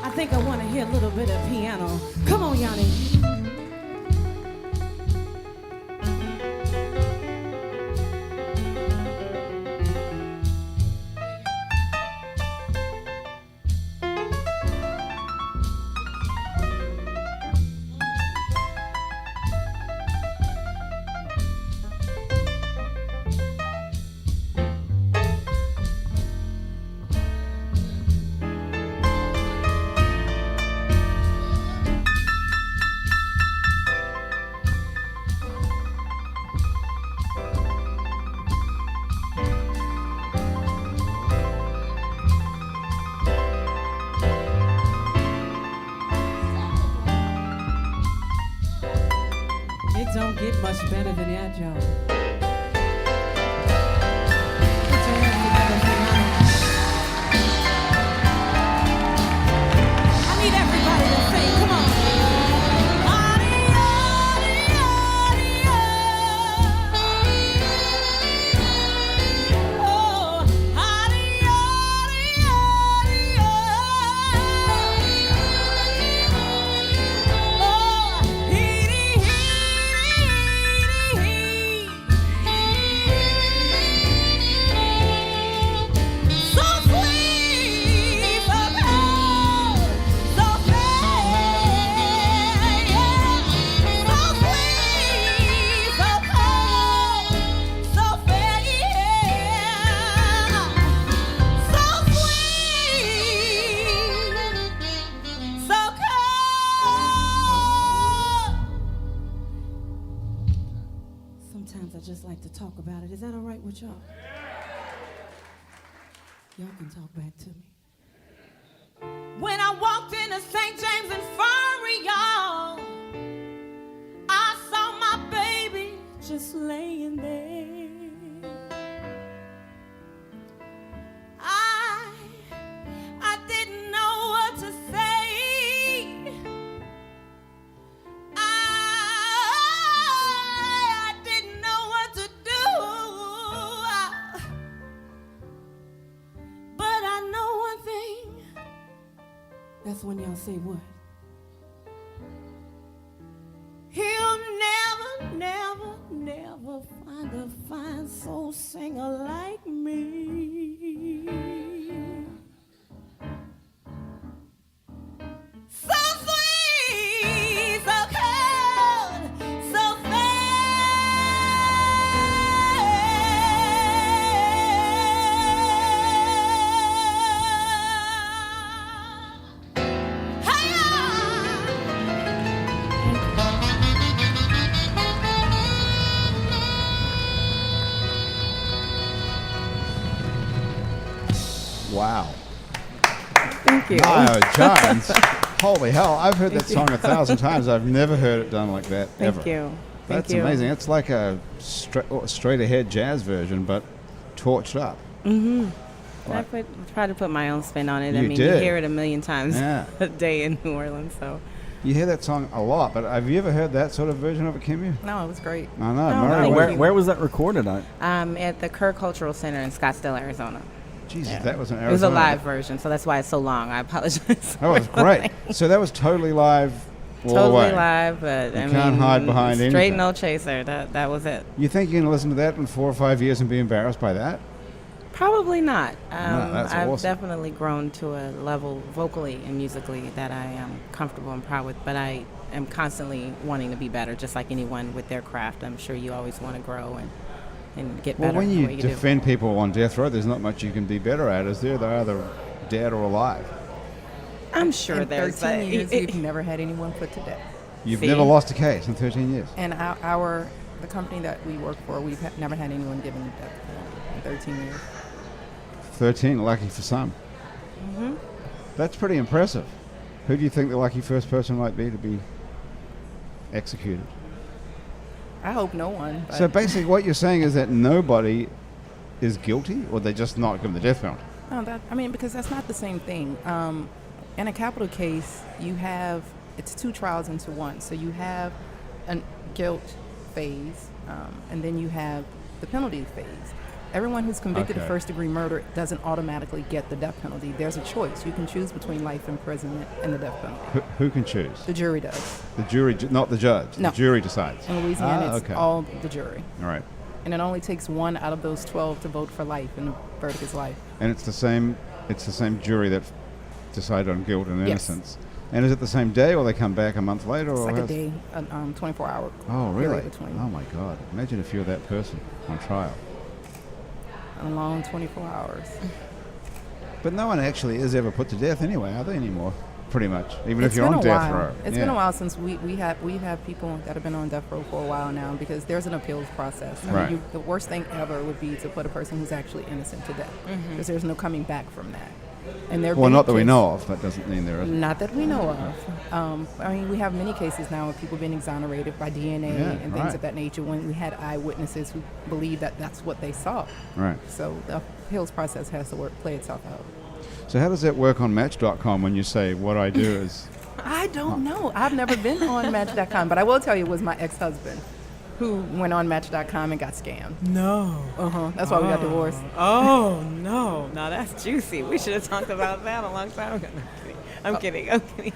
I think I want to hear a little bit of piano. Come on, Yanni. It don't get much better than that, y'all. Put your hands together for Yanni. I need everybody to sing. Come on. Sometimes I just like to talk about it. Is that all right with y'all? Y'all can talk back to me. When I walked into St. James Infirmary, y'all, I saw my baby just laying there. I didn't know what to say. I didn't know what to do. But I know one thing. That's when y'all say what? He'll never find a fine soul singer like me. So sweet, so cold, so Wow. Thank you. Maya Jones. Holy hell. I've heard that song 1,000 times. I've never heard it done like that, ever. Thank you. That's Thank you. amazing. It's like a straight ahead jazz version, but torched up. I try to put my own spin on it. I You mean, did. you hear it a million times Yeah. a day in New Orleans, so. You hear that song a lot, but have you ever heard that sort of version of it, Kimmy? No, it was great. I know. No, Murray, no, Where was that recorded at? At the Kerr Cultural Center in Scottsdale, Arizona. Jesus, that was an Arizona. It was a live version, so that's why it's so long. I apologize. That was great. So that was totally live all the way. Totally live, but You I can't mean, hide behind straight anything. no chaser. That was it. You think you're going to listen to that in 4 or 5 years and be embarrassed by that? Probably not. that's I've awesome. definitely grown to a level vocally and musically that I am comfortable and proud with, but I am constantly wanting to be better, just like anyone with their craft. I'm sure you always want to grow and get Well, better. when at you what you defend people on death row, there's not much you can be better at, is there? They're either dead or alive. do. I'm sure In there's 13 years, we've never had anyone put to death. You've See? never lost a case in 13 years. And the company that we work for, we've never had anyone given the death penalty in 13 years. 13, lucky for some. That's pretty impressive. Who do you think the lucky first person might be to be executed? I hope no one. But So basically what you're saying is that nobody is guilty, or they're just not given the death penalty? no, because that's not the same thing. In a capital case, it's 2 trials into one. So you have a guilt phase, and then you have the penalty phase. Everyone who's convicted of Okay. first-degree murder doesn't automatically get the death penalty. There's a choice. You can choose between life imprisonment and the death penalty. Who can choose? The jury does. The jury, not the judge. No. The jury decides. In Louisiana, it's okay. all the jury. All right. And it only takes 1 out of those 12 to vote for life, and the verdict is life. And it's the same jury that decided on guilt and Yes. innocence. And is it the same day, or they come back a month later? It's or like a how's- day, 24-hour Oh, really? period between. Oh, my God. Imagine if you're that person on trial. A long 24 hours. But no one actually is ever put to death anyway, are they, anymore? Pretty much. Even if It's you're been on a death while. row. It's Yeah. been a while since we have people that have been on death row for a while now, because there's an appeals process. I mean, Right. the worst thing ever would be to put a person who's actually innocent to death, because there's no coming back from that. And there have Well, been not that we cases- know of. That doesn't mean there isn't. Not that we know of. I mean, we have many cases now of people being exonerated by DNA Yeah, and things right. of that nature, when we had eyewitnesses who believed that that's what they saw. Right. So the appeals process has to play itself out. So how does that work on Match.com when you say what I do is... I don't know. I've never been on Match.com, but I will tell you it was my ex-husband who went on Match.com and got scammed. No. That's why we got divorced. Oh, no. Now that's juicy. We should have talked about that a long time ago. I'm kidding. I'm kidding.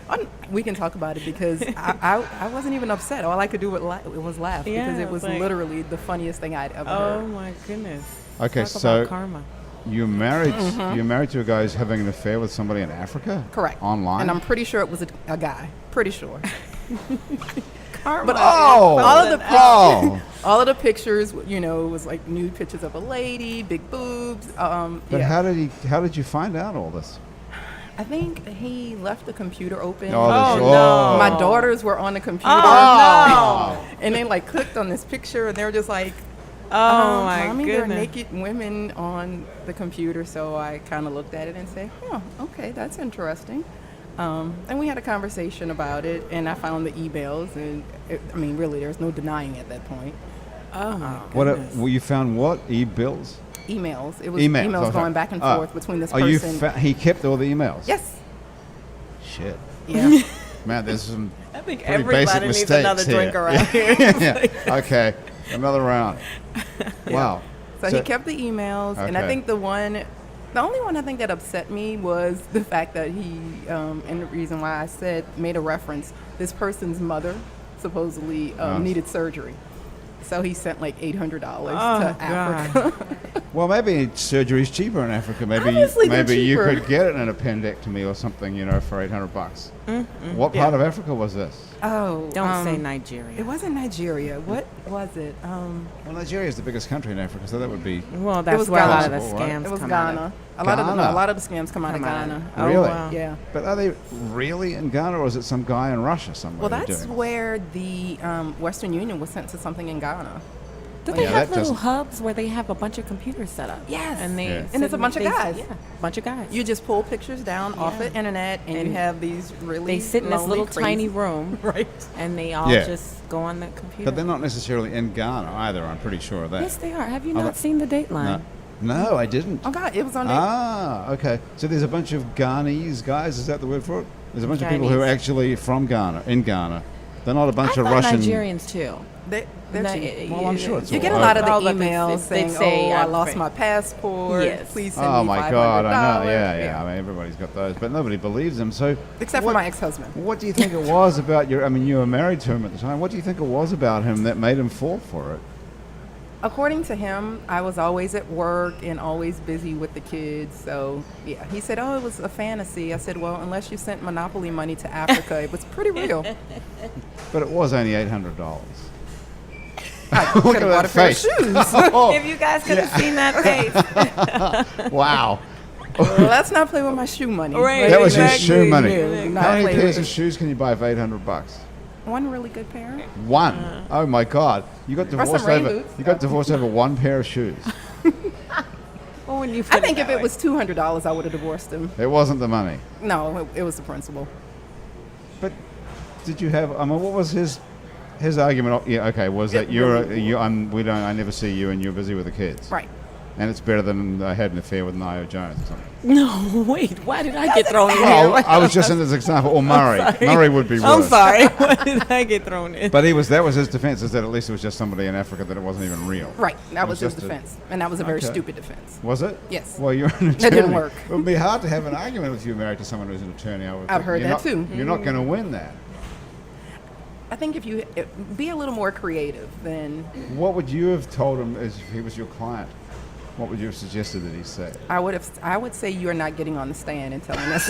We can talk about it, because I wasn't even upset. All I could do was laugh, Yeah, because it was it's like- literally the funniest thing I'd ever Oh, heard. my goodness. Okay, Talk so about karma. you're married to a guy who's having an affair with somebody in Africa? Correct. Online? And I'm pretty sure it was a guy. Pretty sure. Karma. But Oh! all of the pictures, it was like nude pictures of a lady, big boobs. But yeah. how did you find out all this? I think he left the computer open. Oh, Oh, no. My daughters were on the computer. Oh, And they clicked on this picture, and they were just like, Oh, my Mommy, there are goodness. naked women on the computer. So I kind of looked at it and said, okay, that's interesting. And we had a conversation about it, and I found the emails, and really, there's no denying at that point. Oh, my What? goodness. Well, you found what? E-bills? Emails. It was Emails. emails okay. going back and Oh. forth between this Oh, you person. he kept all the emails? Yes. Shit. Yeah. Man, there's some I think pretty basic everybody needs mistakes another drink here. around here. Yeah. Okay, another round. Wow. So he kept the emails, and I Okay. think the only one I think that upset me was the fact that he, and the reason why I made a reference, this person's mother supposedly needed surgery. So he sent like $800 to Africa. Well, maybe surgery's cheaper in Africa. Maybe Obviously they're maybe you cheaper. could get it in an appendectemy or something, for $800. What part of Africa was this? Oh, Don't say Nigeria. It wasn't Nigeria. What was it? Well, Nigeria is the biggest country in Africa, so that would be. Well, that's was where a lot of the Possible, right? scams It was come out Ghana. of. A lot Ghana. of the scams come out of Come out of- Ghana. Oh, Really? wow. Yeah. But are they really in Ghana, or is it some guy in Russia somewhere? Well, that's doing it? where the Western Union was sent to something in Ghana. Do Like, they Yeah, have that little doesn't- hubs where they have a bunch of computers set up? Yes. And they Yeah. And it's a bunch of guys. Yeah, a bunch of guys. You just pull pictures down off Yeah. the internet, and you And have these really they sit in this lonely, little crazy- tiny room, right. and they all Yeah. just go on the computer. But they're not necessarily in Ghana either. I'm pretty sure of that. Yes, they are. Have you Oh, not that- seen the Dateline? No, I didn't. Oh God, it was on there. Ah, okay. So there's a bunch of Ghanese guys. Is that the word for it? There's a bunch of people who are Ghanese. actually from Ghana, in Ghana. They're not a bunch I of thought Russian. Nigerians too. They're No, cheap. Well, I'm sure it's You all get a over. lot of the Oh, but they- emails they saying, say, "Oh, I I'm lost afraid." my passport. Yes. Please send Oh me my God! I know. $500." Yeah. I mean, everybody's got those, but nobody believes them. So, Except what, for my ex-husband. What do you think it was about your? I mean, you were married to him at the time. What do you think it was about him that made him fall for it? According to him, I was always at work and always busy with the kids. So, yeah, he said, "Oh, it was a fantasy." I said, "Well, unless you sent Monopoly money to Africa, it was pretty real." But it was only $800. I could have bought a pair of shoes. Oh, If you guys could have seen that face. wow! Well, let's not play with my shoe money. Right. That was your Exactly. shoe money. Yeah, not How many play pairs with of it. shoes can you buy for $800? One really good pair. One. Oh my God! You got some divorced rain over. boots. You got divorced over one pair of shoes. Well, when you I put think if that it way. was $200, I would have divorced him. It wasn't the money. No, it was the principal. But did you have? I mean, what was his argument? Yeah, okay. Was that I never see you and you're busy with the kids, Right. and it's better than I had an affair with Nio Jones or something. No, wait. Why did I get thrown in Oh, here? I was just in this example. Or Murray. Murray would be worse. I'm sorry. Why did I get thrown in? But that was his defense, is that at least it was just somebody in Africa, that it wasn't even real. Right. That It was his just a- defense. And that was a very Okay. stupid defense. Was it? Yes. Well, you're an attorney. That didn't work. It would be hard to have an argument if you're married to someone who's an attorney. I would I've think. heard You're that not- too. You're not going to win that. I think if you be a little more creative, then What would you have told him if he was your client? What would you have suggested that he say? I would say you're not getting on the stand and telling us.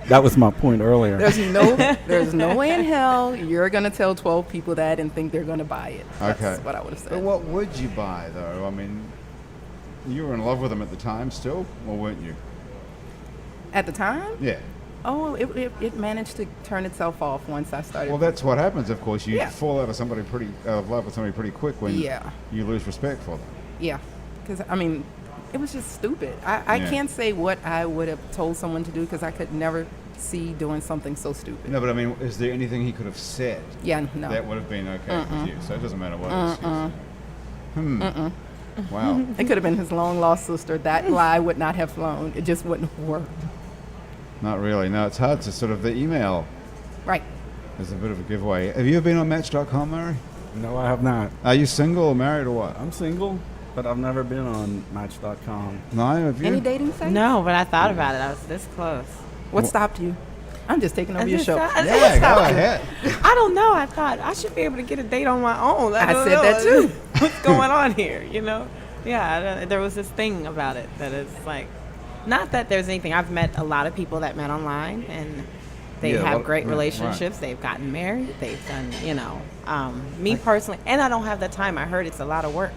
That was my point earlier. there's no way in hell you're going to tell 12 people that and think they're going to buy it. That's Okay. what I would have But said. what would you buy, though? I mean, you were in love with him at the time still, or weren't you? At the time? Yeah. Oh, it managed to turn itself off once I started. Well, that's what happens, of course. You Yeah. fall out of love with somebody pretty quick when Yeah. you lose respect for them. Yeah, because I mean, it was just stupid. I Yeah. can't say what I would have told someone to do because I could never see doing something so stupid. No, but I mean, is there anything he could have said Yeah, no. that would have been okay with you? So it doesn't matter what excuse. Wow. It could have been his long lost sister. That lie would not have flown. It just wouldn't have worked. Not really. No, it's hard to sort of, the email Right. is a bit of a giveaway. Have you ever been on Match.com, Murray? No, I have not. Are you single or married or what? I'm single, but I've never been on Match.com. No, have you? Any dating site? No, but I thought about it. I was this close. What stopped you? I'm just taking over I your just show. thought- Yeah, go ahead. I don't know. I thought I should be able to get a date on my own. I don't said know. that too. What's going on here? You know? Yeah. There was this thing about it that is like, not that there's anything. I've met a lot of people that met online, and they Yeah, have well, great right, relationships. They've gotten married. They've done, me personally, and I don't have the time. I heard it's a lot of work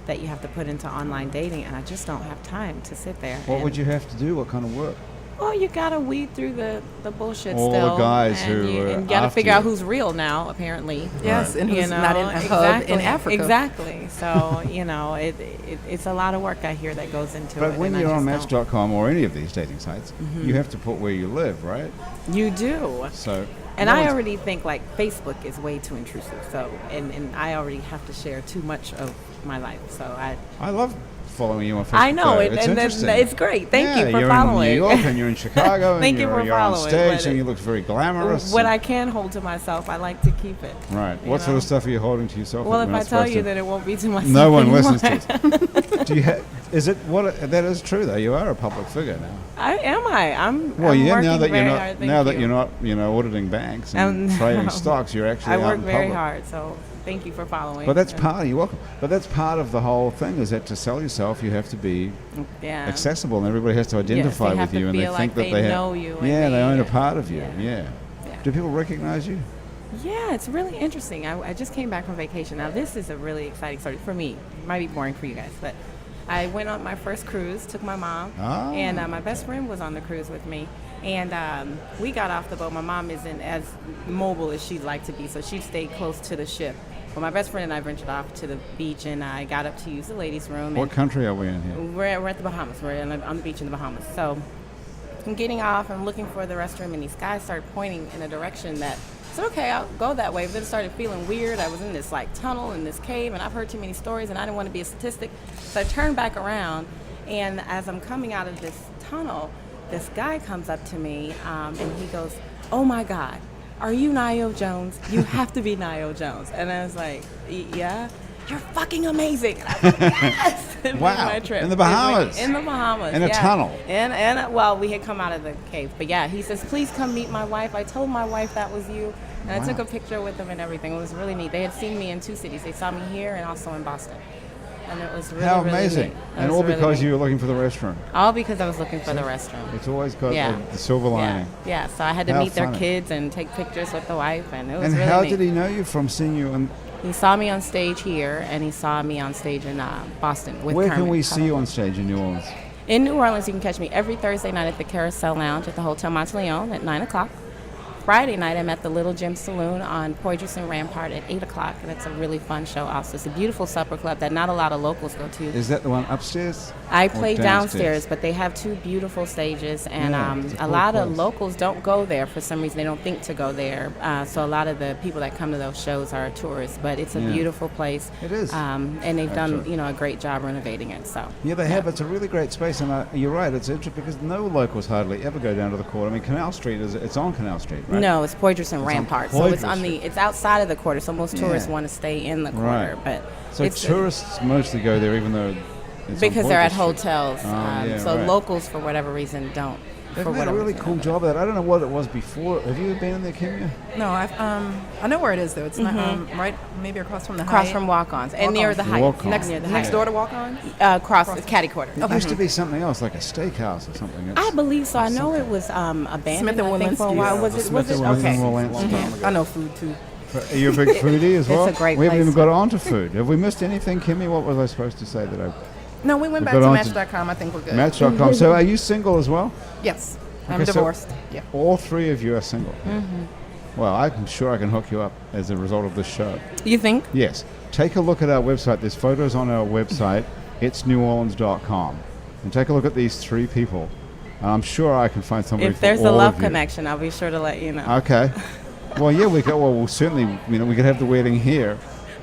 that you have to put into online dating, and I just don't have time to sit there. What and- would you have to do? What kind of work? Well, you gotta weed through the bullshit All the still. guys and who you, are and you gotta after figure out you. who's real now, apparently. Yes, and You who's know, not in a hub in Africa. Exactly. So, it's a lot of work I hear that goes into it. But when and I you're on just don't. Match.com or any of these dating sites, you have to put where you live, right? You do. So. And no I one's- already think like Facebook is way too intrusive. So, and I already have to share too much of my life. So I love following you on Facebook. I know, though. and, It's and interesting. it's great. Thank Yeah, you for you're following. in New York and you're in Chicago Thank and you for you're on following, stage but and you look very glamorous. What and- I can hold to myself, I like to keep it. Right. you What sort know? of stuff are you holding to yourself? Well, that if you're I not tell supposed you to? that it won't be to myself. No one anymore. listens to it. Do you is it what that is true though? You are a public figure now. I'm Well, I'm yeah. working Now that you're very not hard, now thank that you. you're not auditing banks and trading stocks, you're actually I out work in very public. hard, so thank you for following. But that's And- part. You're welcome. But that's part of the whole thing. Is that to sell yourself, you have to be yeah. accessible, and everybody has to identify they have with to you, and they feel think like that they they know have. you and Yeah, they own a they- part of you. yeah. Yeah. Yeah. Do people recognize you? Yeah, it's really interesting. I just came back from vacation. Now, this is a really exciting story for me. It might be boring for you guys, but I went on my first cruise, took my mom, Ah. and my best friend was on the cruise with me. And we got off the boat. My mom isn't as mobile as she'd like to be, so she stayed close to the ship. Well, my best friend and I ventured off to the beach, and I got up to use the ladies' room. What And country are we in here? we're at the Bahamas. We're on the beach in the Bahamas. So I'm getting off and looking for the restroom, and these guys started pointing in a direction that I said, okay, I'll go that way. But then it started feeling weird. I was in this like tunnel in this cave, and I've heard too many stories, and I didn't want to be a statistic. So I turned back around, and as I'm coming out of this tunnel, this guy comes up to me, and he goes, "Oh my God, are you Nio Jones? You have to be Nio Jones." And I was like, "Yeah." "You're fucking amazing." And I was like, yes. It made Wow. my trip. In the Bahamas? In the Bahamas. In a yeah. tunnel? And well, we had come out of the cave. But yeah, he says, "Please come meet my wife." I told my wife that was you. And I took Wow. a picture with them and everything. It was really neat. They had seen me in 2 cities. They saw me here and also in Boston. And it was really, How really amazing. neat. It And was all really because neat. you were looking for the restroom. All because I was looking for the restroom. It's always got Yeah. the silver Yeah. lining. Yeah, so I had to How meet their funny. kids and take pictures with the wife, and it was And really how neat. did he know you from seeing you? And He saw me on stage here, and he saw me on stage in Boston with where can Kermit. we see you on stage in New Orleans? In New Orleans, you can catch me every Thursday night at the Carousel Lounge at the Hotel Monteleone at 9 o'clock. Friday night, I'm at the Little Gym Saloon on Poydras and Rampart at 8 o'clock, and it's a really fun show also. It's a beautiful supper club that not a lot of locals go to. Is that the one upstairs? I or play downstairs, but they have 2 beautiful stages, and Yeah, it's a a cool lot of place. locals don't go there for some reason. They don't think to go there. So a lot of the people that come to those shows are tourists, but it's a Yeah. beautiful place. It is, and they've done actually. a great job renovating it. So Yeah, they have. It's a really great space, and you're right. It's interesting because no locals hardly ever go down to the court. I mean, Canal Street it's on Canal Street, right? No, it's Poydras and on Rampart. So it's Poydras Street. it's outside of the quarter. So most tourists Yeah. want to stay in the quarter, Right. but So it's tourists mostly go there, even though it's on because they're at Poydras Street. hotels. Oh, yeah, so right. locals, for whatever reason, don't. They've for made a whatever really reason, cool don't. job of that. I don't know what it was before. Have you been in there, Kimya? No, I know where it is though. It's not right, maybe across from the Across Hyatt. from Walk-Ons and near Walk-Ons. the Hyatt. Walk-Ons. next near the next Hyatt. door to Walk-Ons. Across Caddy Quarter. It used to be something else, like a steakhouse or something. I believe so. I know something. it was abandoned. Smith and I think for a Wollensky. while. Yeah, Was the it? Smith Was it? and Okay. Wollensky. I know food too. Are you a big foodie as well? It's a great We haven't place. even got on to food. Have we missed anything, Kimmy? What was I supposed to say that I... No, we went We've back got to on Match.com. I think we're good. Match.com. So are you single as well? Yes, I'm Okay, so- divorced. Yeah. All 3 of you are single. Well, I'm sure I can hook you up as a result of this show. You think? Yes. Take a look at our website. There's photos on our website. It's neworleans.com. And take a look at these 3 people. And I'm sure I can find somebody If for there's a all love of you. connection, I'll be sure to let you know. Okay. Well, yeah, we could. Well, we'll certainly. We could have the wedding here.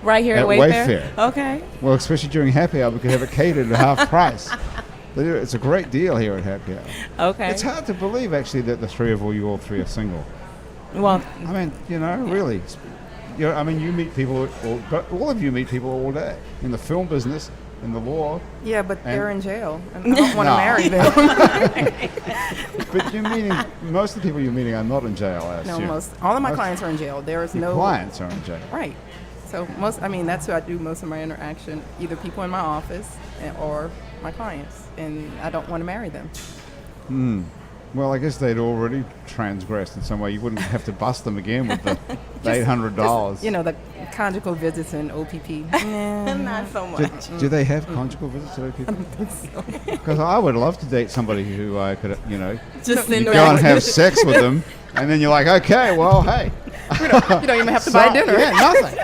Right here at at Wayfair. Wayfair. Okay. Well, especially during happy hour, we could have it catered at half price. It's a great deal here at happy hour. Okay. It's hard to believe actually that you all 3 are single. Well, I mean, really. You meet people, but all of you meet people all day in the film business, in the law. Yeah, but And- they're in jail. And I don't want to No. marry them. But you're meeting most of the people you're meeting are not in jail. I No, assume. all of my Most- clients are in jail. There is Your no clients are in jail. right. So that's who I do most of my interaction. Either people in my office or my clients, and I don't want to marry them. Well, I guess they'd already transgressed in some way. You wouldn't have to bust them again with the $800. The conjugal visits and OPP. not so much. Do they have conjugal visits to people? Because I would love to date somebody who I could, Just you send go them and have sex with them, and then you're like, okay, well, hey. You don't even have to buy dinner. Yeah, nothing.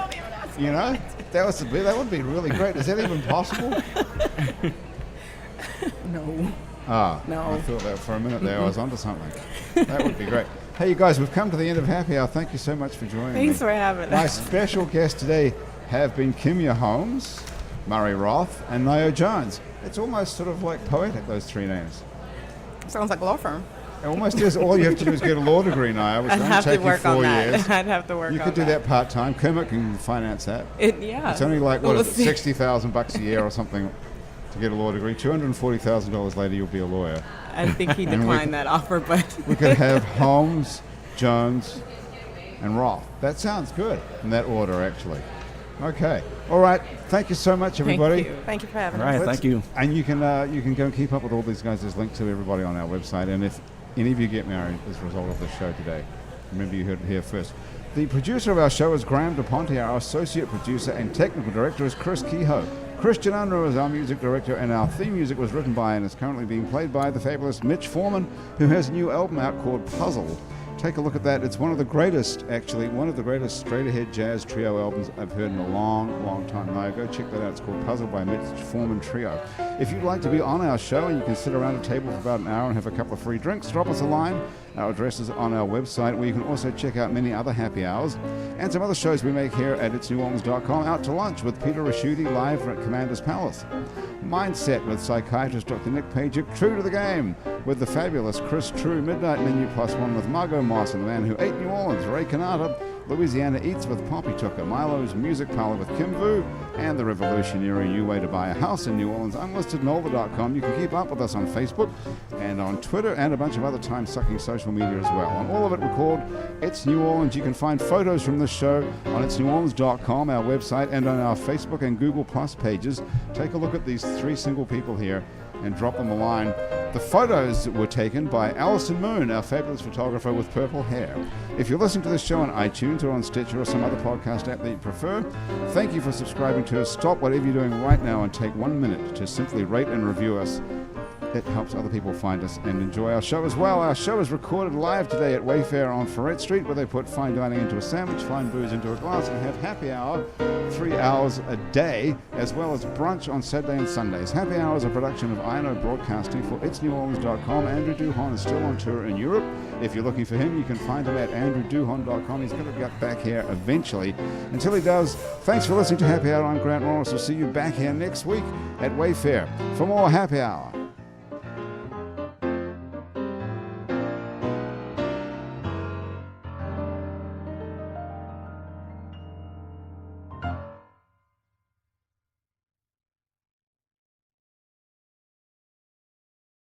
That would be really great. Is that even possible? No. Ah, No. I thought that for a minute there I was onto something. That would be great. Hey, you guys, we've come to the end of Happy Hour. Thank you so much for joining me. Thanks for having My us. special guests today have been Kimya Holmes, Murray Roth, and Nio Jones. It's almost sort of like poetic, those 3 names. Sounds like a law firm. It almost is. All you have to do is get a law degree, Nio, which I'd will have to take you work 4 on years. that. I'd have to work You on could do that part-time. Kermit can finance that. Yeah. It's only like, We'll what is see. it, $60,000 a year or something to get a law degree. $240,000 later, you'll be a lawyer. I think he And we declined could- that offer, but We could have Holmes, Jones, and Roth. That sounds good in that order, actually. Okay. All right. Thank you so much, everybody. thank you. Thank you for having All us. right, thank you. And you can go and keep up with all these guys. There's links to everybody on our website. And if any of you get married as a result of this show today, remember you heard it here first. The producer of our show is Graham DePonte. Our associate producer and technical director is Chris Kehoe. Christian Unruh is our music director, and our theme music was written by and is currently being played by the fabulous Mitch Foreman, who has a new album out called Puzzle. Take a look at that. It's one of the greatest straight ahead jazz trio albums I've heard in a long, long time. Now, go check that out. It's called Puzzle by Mitch Foreman Trio. If you'd like to be on our show and you can sit around a table for about an hour and have a couple of free drinks, drop us a line. Our address is on our website, where you can also check out many other happy hours and some other shows we make here at itsneworleans.com. Out to lunch with Peter Raschuti live at Commander's Palace. Mindset with psychiatrist Dr. Nick Pajic. True to the Game with the fabulous Chris True. Midnight Menu +1 with Margot Moss and the man who ate New Orleans, Ray Canada. Louisiana Eats with Poppy Tucker. Milo's Music Parlor with Kim Vu. And the revolutionary new way to buy a house in New Orleans, unlistednova.com. You can keep up with us on Facebook and on Twitter and a bunch of other time-sucking social media as well. And all of it we're called It's New Orleans. You can find photos from this show on itsneworleans.com, our website, and on our Facebook and Google Plus pages. Take a look at these three single people here and drop them a line. The photos were taken by Alison Moon, our fabulous photographer with purple hair. If you're listening to this show on iTunes or on Stitcher or some other podcast app that you prefer, thank you for subscribing to us. Stop whatever you're doing right now and take 1 minute to simply rate and review us. It helps other people find us and enjoy our show as well. Our show is recorded live today at Wayfair on Ferret Street, where they put fine dining into a sandwich, fine booze into a glass, and have happy hour 3 hours a day, as well as brunch on Saturday and Sundays. Happy Hour is a production of INO Broadcasting for itsneworleans.com. Andrew Duhon is still on tour in Europe. If you're looking for him, you can find him at andrewduhon.com. He's going to get back here eventually. Until he does, thanks for listening to Happy Hour. I'm Grant Morris. We'll see you back here next week at Wayfair for more Happy Hour.